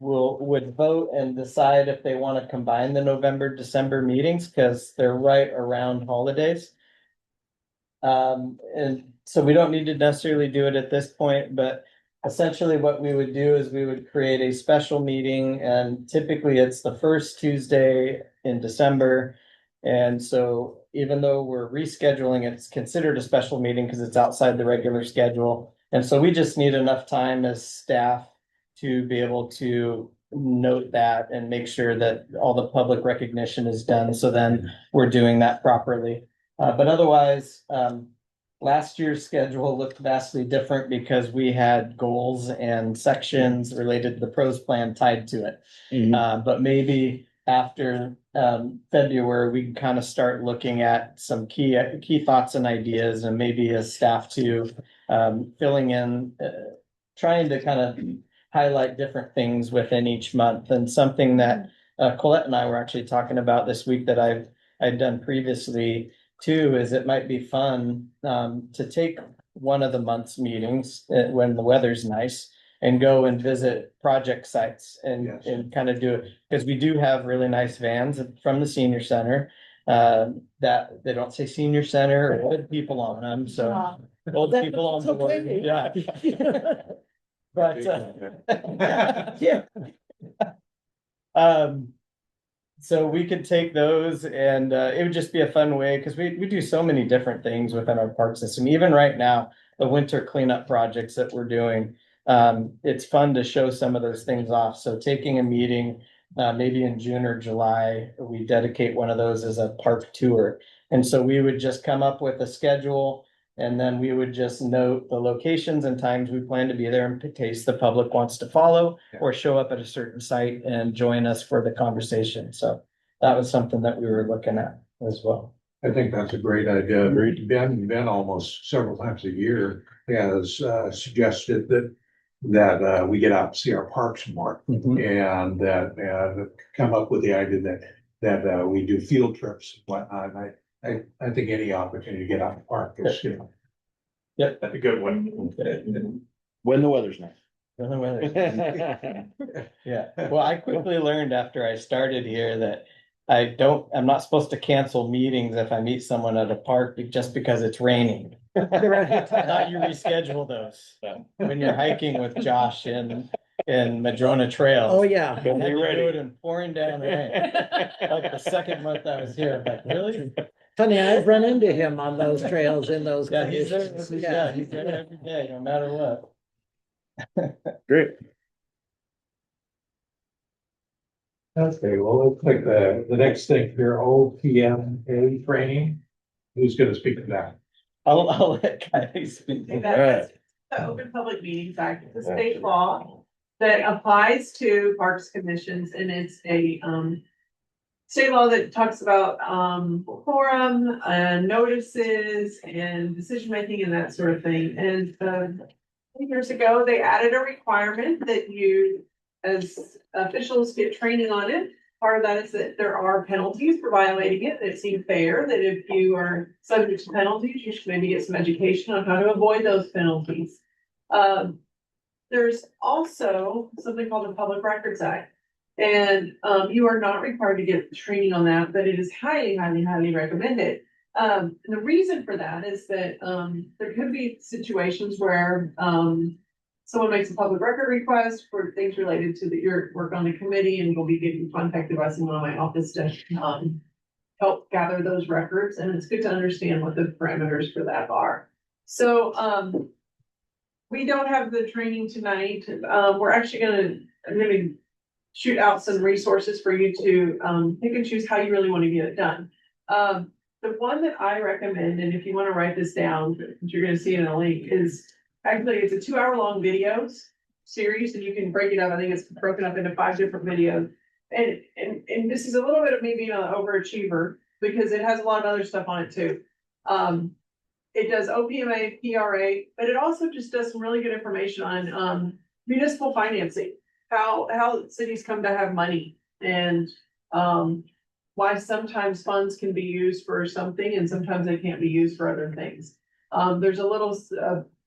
would vote and decide if they want to combine the November, December meetings, because they're right around holidays. And so we don't need to necessarily do it at this point, but essentially what we would do is we would create a special meeting, and typically it's the first Tuesday in December. And so even though we're rescheduling, it's considered a special meeting because it's outside the regular schedule. And so we just need enough time as staff to be able to note that and make sure that all the public recognition is done. So then we're doing that properly. But otherwise, last year's schedule looked vastly different because we had goals and sections related to the pros plan tied to it. But maybe after February, we can kind of start looking at some key thoughts and ideas, and maybe as staff too, filling in, trying to kind of highlight different things within each month. And something that Colette and I were actually talking about this week that I'd done previously too, is it might be fun to take one of the month's meetings when the weather's nice and go and visit project sites and kind of do it, because we do have really nice vans from the senior center that they don't say senior center or old people on them, so old people on the board, yeah. But Yeah. So we could take those, and it would just be a fun way, because we do so many different things within our park system. Even right now, the winter cleanup projects that we're doing, it's fun to show some of those things off. So taking a meeting, maybe in June or July, we dedicate one of those as a park tour. And so we would just come up with a schedule, and then we would just note the locations and times we plan to be there in case the public wants to follow or show up at a certain site and join us for the conversation. So that was something that we were looking at as well. I think that's a great idea. Ben almost several times a year has suggested that we get out and see our parks more, and that come up with the idea that we do field trips and whatnot. And I think any opportunity to get out in the park is, Yep. that's a good one. When the weather's nice. Yeah, well, I quickly learned after I started here that I'm not supposed to cancel meetings if I meet someone at a park just because it's raining. I thought you reschedule those when you're hiking with Josh in Madrona Trails. Oh, yeah. I had to do it in pouring down rain. Like the second month I was here, I'm like, really? Funny, I've run into him on those trails in those Yeah, he's there, conditions. yeah, he's there every day, no matter what. Great. Okay, well, looks like the next thing here, OPMA training. Who's gonna speak to that? I'll let Kylie speak. That's the Open Public Meetings Act, it's a state law that applies to parks commissions, and it's a, state law that talks about, quorum and notices and decision-making and that sort of thing. And, years ago, they added a requirement that you, as officials, get training on it. Part of that is that there are penalties for violating it. It seemed fair that if you are subject to penalties, you should maybe get some education on how to avoid those penalties. There's also something called the Public Records Act. And, you are not required to get training on that, but it is highly, highly, highly recommended. And the reason for that is that, there could be situations where, someone makes a public record request for things related to your work on the committee, and will be getting contacted by someone in my office to, help gather those records, and it's good to understand what the parameters for that are. So, we don't have the training tonight. We're actually I'm gonna shoot out some resources for you to, pick and choose how you really want to get it done. The one that I recommend, and if you want to write this down, which you're gonna see in a link, is actually, it's a 2-hour-long videos series, and you can break it up. I think it's broken up into 5 different videos. And this is a little bit of me being an overachiever, because it has a lot of other stuff on it too. It does OPMA, PRA, but it also just does some really good information on, municipal financing. How cities come to have money, and, why sometimes funds can be used for something and sometimes they can't be used for other things. There's a little,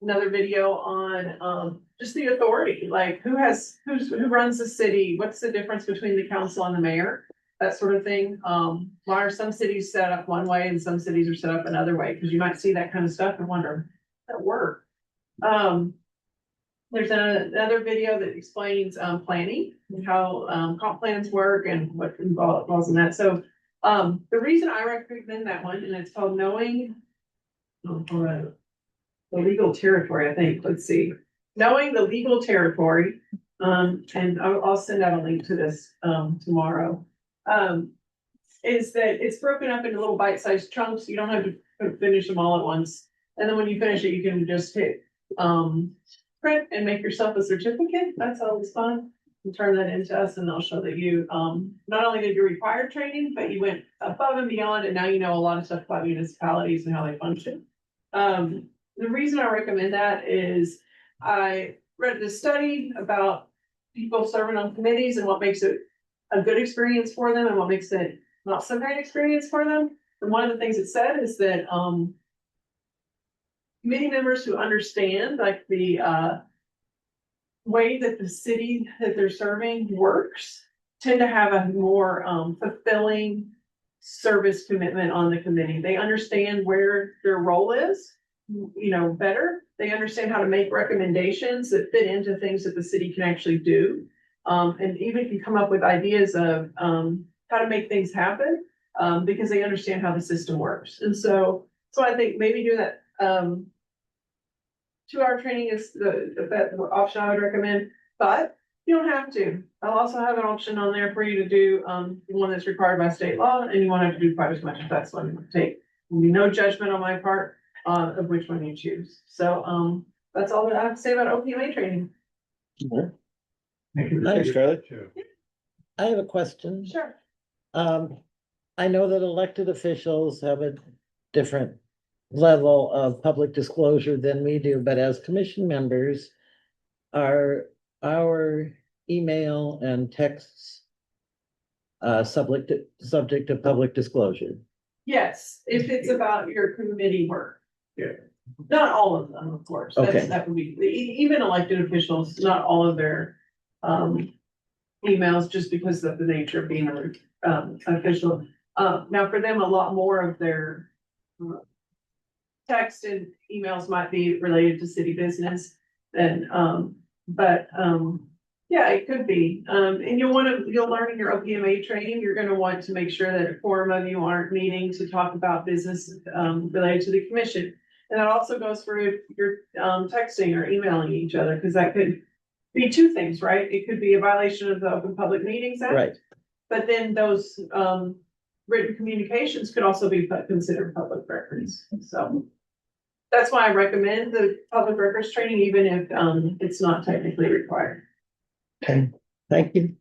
another video on, just the authority, like who runs the city? What's the difference between the council and the mayor? That sort of thing. Why are some cities set up one way and some cities are set up another way? Because you might see that kind of stuff and wonder, does that work? There's another video that explains, planning and how, comp plans work and what involves in that. So, the reason I recommend that one, and it's called Knowing the Legal Territory, I think. Let's see. Knowing the Legal Territory. And I'll send out a link to this, tomorrow. Is that it's broken up into little bite-sized chunks. You don't have to finish them all at once. And then when you finish it, you can just hit, print and make yourself a certificate. That's always fun. And turn that into us, and they'll show that you, not only did you require training, but you went above and beyond, and now you know a lot of stuff about municipalities and how they function. The reason I recommend that is I read this study about people serving on committees and what makes it a good experience for them and what makes it not so great experience for them. And one of the things it said is that, committee members who understand like the, way that the city that they're serving works tend to have a more, fulfilling service commitment on the committee. They understand where their role is, better. They understand how to make recommendations that fit into things that the city can actually do. And even can come up with ideas of, how to make things happen, because they understand how the system works. And so I think maybe do that, 2-hour training is the option I would recommend, but you don't have to. I'll also have an option on there for you to do, the one that's required by state law, and you won't have to do quite as much if that's one you want to take. There'll be no judgment on my part, of which one you choose. So, that's all that I have to say about OPMA training. Thank you. Thanks, Scarlett. I have a question. Sure. I know that elected officials have a different level of public disclosure than we do, but as commission members, are our email and texts subject to public disclosure? Yes, if it's about your committee work. Yeah. Not all of them, of course. Okay. That would be, even elected officials, not all of their, emails, just because of the nature of being an official. Now for them, a lot more of their text and emails might be related to city business than, yeah, it could be. And you'll learn in your OPMA training, you're gonna want to make sure that a quorum of you aren't meeting to talk about business, related to the commission. And that also goes for if you're, texting or emailing each other, because that could be two things, right? It could be a violation of the Open Public Meetings Act. Right. But then those, written communications could also be considered public records, so. That's why I recommend the public records training, even if, it's not technically required. Okay, thank you.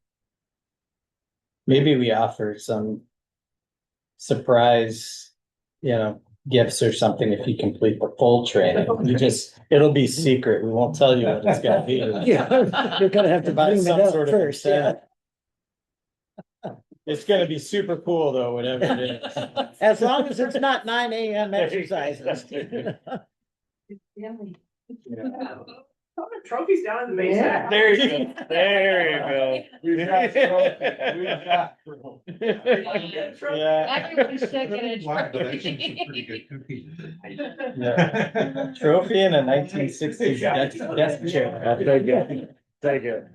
Maybe we offer some surprise, gifts or something if you complete the full training. It'll be secret. We won't tell you what it's gonna be. Yeah, you're gonna have to Provide bring some it up sort of first, yeah. incentive. It's gonna be super cool though, whatever it is. As long as it's not 9 a.m. exercises. Yummy. Trophies down in the basement. Yeah. There you go. There you go. Yeah, Everyone should get a Wow, but that's some trophy. pretty good cookies. yeah. Trophy and a 1960s desk chair. I'll take it. Take it.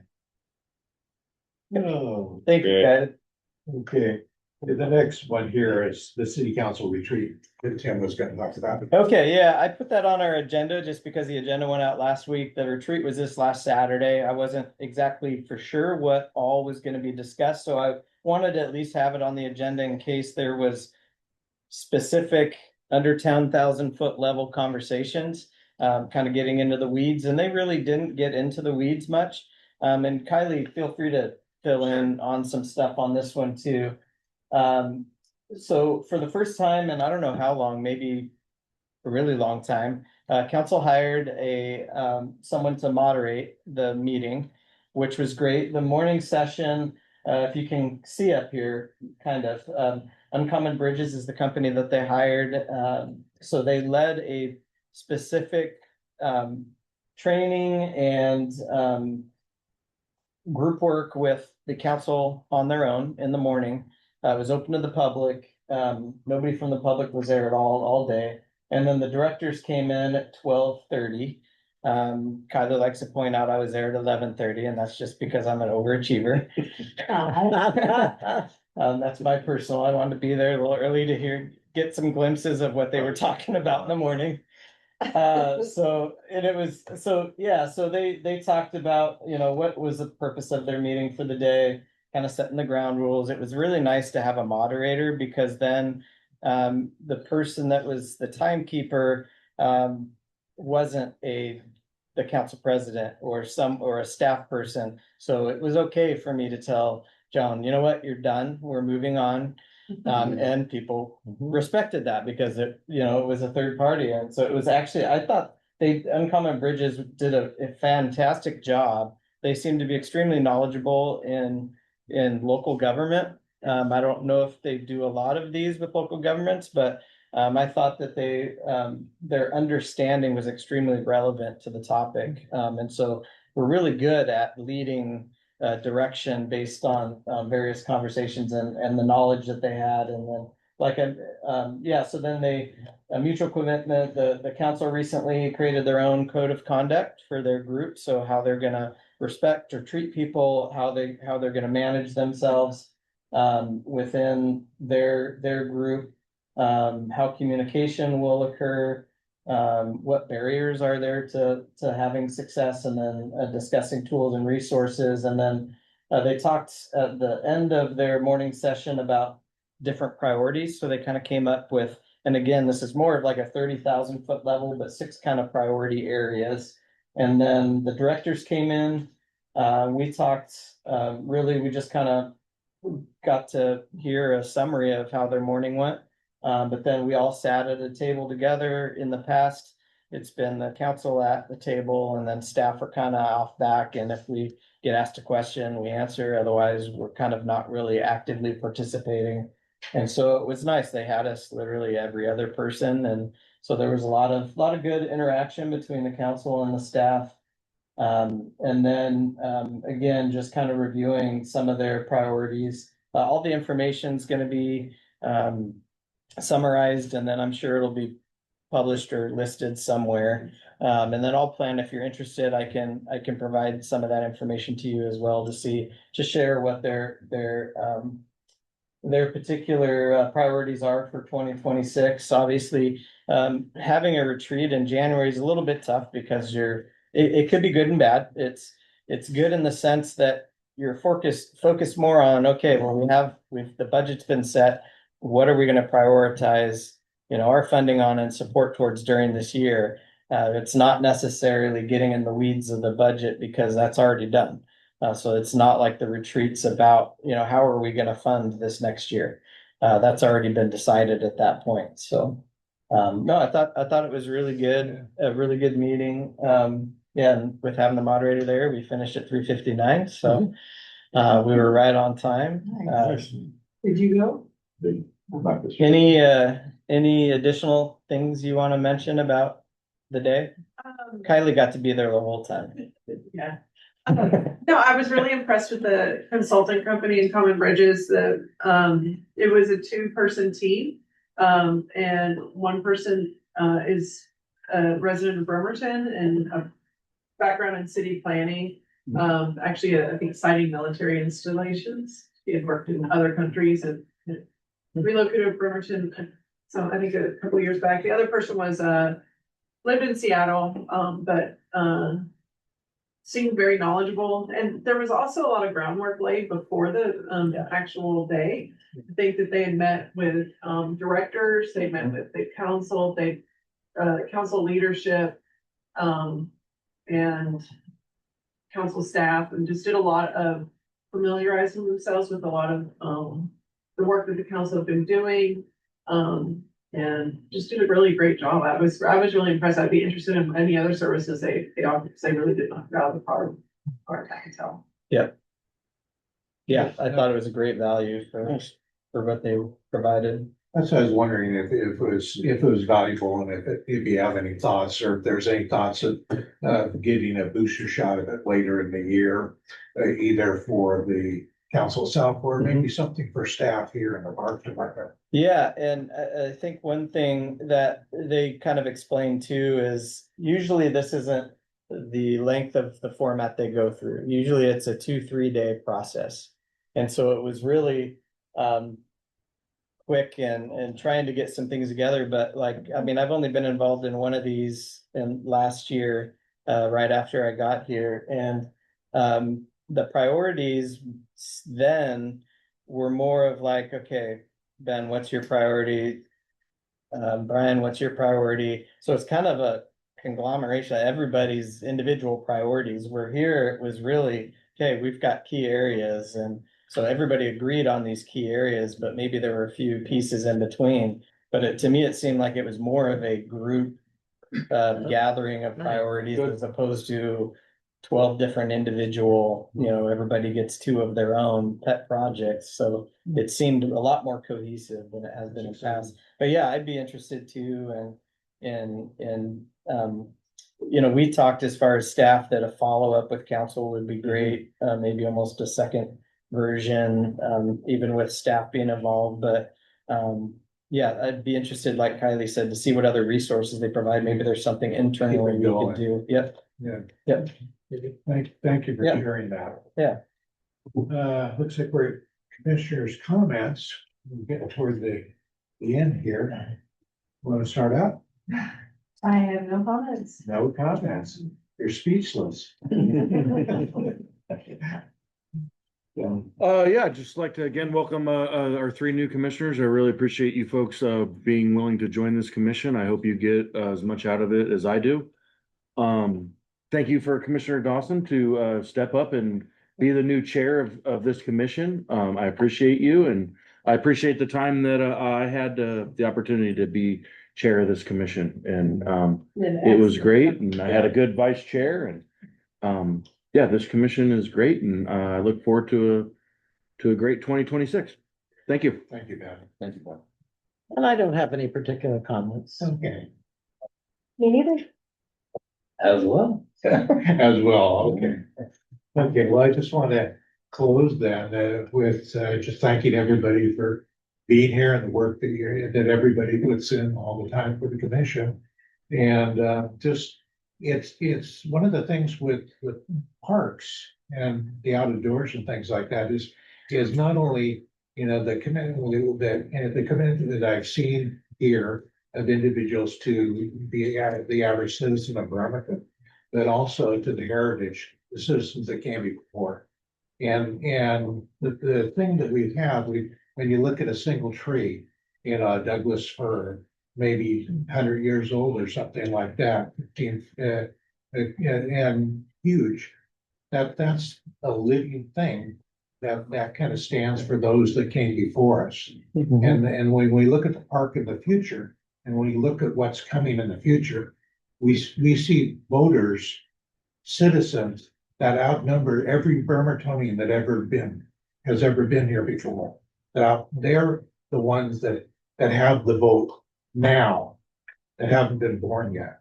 Oh, Thank you, guys. okay. The next one here is the city council retreat that Tim was gonna talk about. Okay, yeah, I put that on our agenda just because the agenda went out last week. The retreat was this last Saturday. I wasn't exactly for sure what all was gonna be discussed, so I wanted to at least have it on the agenda in case there was specific under 10,000 foot level conversations, kind of getting into the weeds, and they really didn't get into the weeds much. And Kylie, feel free to fill in on some stuff on this one too. So for the first time, and I don't know how long, maybe a really long time, council hired someone to moderate the meeting, which was great. The morning session, if you can see up here, kind of, Uncommon Bridges is the company that they hired. So they led a specific, training and, group work with the council on their own in the morning. It was open to the public. Nobody from the public was there at all day. And then the directors came in at 12:30. Kylie likes to point out I was there at 11:30, and that's just because I'm an overachiever. That's my personal. I wanted to be there a little early to get some glimpses of what they were talking about in the morning. So they talked about, what was the purpose of their meeting for the day, kind of setting the ground rules. It was really nice to have a moderator because then the person that was the timekeeper wasn't the council president or a staff person. So it was okay for me to tell Joan, you know what, you're done, we're moving on. And people respected that because it was a third party. And so it was actually, I thought Uncommon Bridges did a fantastic job. They seem to be extremely knowledgeable in local government. I don't know if they do a lot of these with local governments, but I thought that their understanding was extremely relevant to the topic. And so we're really good at leading direction based on various conversations and the knowledge that they had. And then so then a mutual commitment, the council recently created their own code of conduct for their group. So how they're gonna respect or treat people, how they're gonna manage themselves within their group, how communication will occur, what barriers are there to having success, and then discussing tools and resources. And then they talked at the end of their morning session about different priorities. So they kind of came up with, and again, this is more of like a 30,000 foot level, but 6 kind of priority areas. And then the directors came in. We talked, we just kind of got to hear a summary of how their morning went. But then we all sat at a table together. In the past, it's been the council at the table and then staff are kind of off back. And if we get asked a question, we answer. Otherwise, we're kind of not really actively participating. And so it was nice. They had us literally every other person. And so there was a lot of good interaction between the council and the staff. And then again, just kind of reviewing some of their priorities. All the information's going to be summarized, and then I'm sure it'll be published or listed somewhere. And then I'll plan, if you're interested, I can provide some of that information to you as well to share what their particular priorities are for 2026. Obviously, having a retreat in January is a little bit tough because it could be good and bad. It's good in the sense that you're focused more on, okay, well, the budget's been set. What are we gonna prioritize, our funding on and support towards during this year? It's not necessarily getting in the weeds of the budget because that's already done. So it's not like the retreats about, how are we gonna fund this next year? That's already been decided at that point, so. No, I thought it was really good, a really good meeting. Yeah, and with having the moderator there, we finished at 3:59, so, we were right on time. Did you go? Any additional things you want to mention about the day? Kylie got to be there the whole time. Yeah. No, I was really impressed with the consulting company in Common Bridges. It was a 2-person team. And one person, is a resident of Bremerton and a background in city planning. Actually, I think citing military installations. He had worked in other countries and relocated to Bremerton. So I think a couple of years back, the other person was, lived in Seattle, but, seemed very knowledgeable. And there was also a lot of groundwork laid before the actual day. I think that they had met with directors, they met with the council, council leadership, and council staff, and just did a lot of familiarizing themselves with a lot of the work that the council have been doing. And just did a really great job. I was really impressed. I'd be interested in any other services they offer, because they really did knock it out of the park, I can tell. Yep. Yeah, I thought it was a great value for what they provided. That's what I was wondering if it was valuable and if you have any thoughts or if there's any thoughts of getting a booster shot of it later in the year, either for the council itself or maybe something for staff here in the park department. Yeah, and I think one thing that they kind of explained too is usually this isn't the length of the format they go through. Usually it's a 2-3 day process. And so it was really quick and trying to get some things together. But I've only been involved in one of these in last year, right after I got here. And the priorities then were more of like, okay, Ben, what's your priority? Brian, what's your priority? So it's kind of a conglomeration of everybody's individual priorities. Where here it was really, okay, we've got key areas. And so everybody agreed on these key areas, but maybe there were a few pieces in between. But to me, it seemed like it was more of a group gathering of priorities as opposed to 12 different individual, everybody gets 2 of their own pet projects. So it seemed a lot more cohesive than it has been in the past. But yeah, I'd be interested too. And we talked as far as staff that a follow-up with council would be great. Maybe almost a second version, even with staff being involved. But yeah, I'd be interested, like Kylie said, to see what other resources they provide. Maybe there's something internally we could do. Yep. Yeah. Yep. Thank you for Yeah. sharing that. Yeah. Looks like we're at commissioners' comments. We're getting toward the end here. Want to start out? I have no comments. No comments. You're speechless. Yeah, I'd just like to again welcome our 3 new commissioners. I really appreciate you folks being willing to join this commission. I hope you get as much out of it as I do. Thank you for Commissioner Dawson to step up and be the new chair of this commission. I appreciate you, and I appreciate the time that I had the opportunity to be chair of this commission. And it was great, and I had a good vice chair, and yeah, this commission is great, and I look forward to a great 2026. Thank you. Thank you, Ben. Thank you, Bob. And I don't have any particular comments. Okay. Me neither. As well. As well, okay. Okay, well, I just want to close then with just thanking everybody for being here and the work that everybody puts in all the time for the commission. And just, it's one of the things with parks and the outdoors and things like that is not only, the commitment that I've seen here of individuals to the average citizen of Bremerton, but also to the heritage, the citizens that came before. And the thing that we have, when you look at a single tree, you know, a Douglas fir, maybe 100 years old or something like that, 15, and huge. That's a living thing that kind of stands for those that came before us. And when we look at the park in the future, and when we look at what's coming in the future, we see voters, citizens that outnumber every Bremertonian that has ever been here before. They're the ones that have the vote now, that haven't been born yet.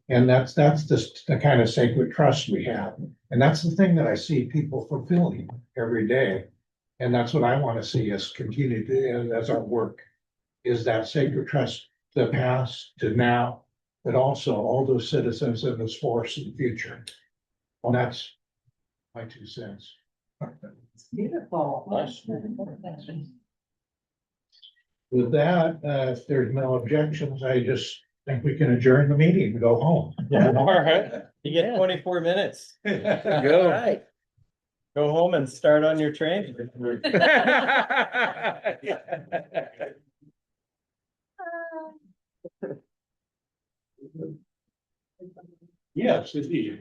And that's just the kind of sacred trust we have. And that's the thing that I see people fulfilling every day. And that's what I want to see us continue to, as our work, is that sacred trust to the past, to now, but also all those citizens in this force in the future. Well, that's my 2 cents. It's beautiful. With that, if there's no objections, I just think we can adjourn the meeting and go home. All right. You get 24 minutes. Go. Right. Go home and start on your train. Yes, indeed.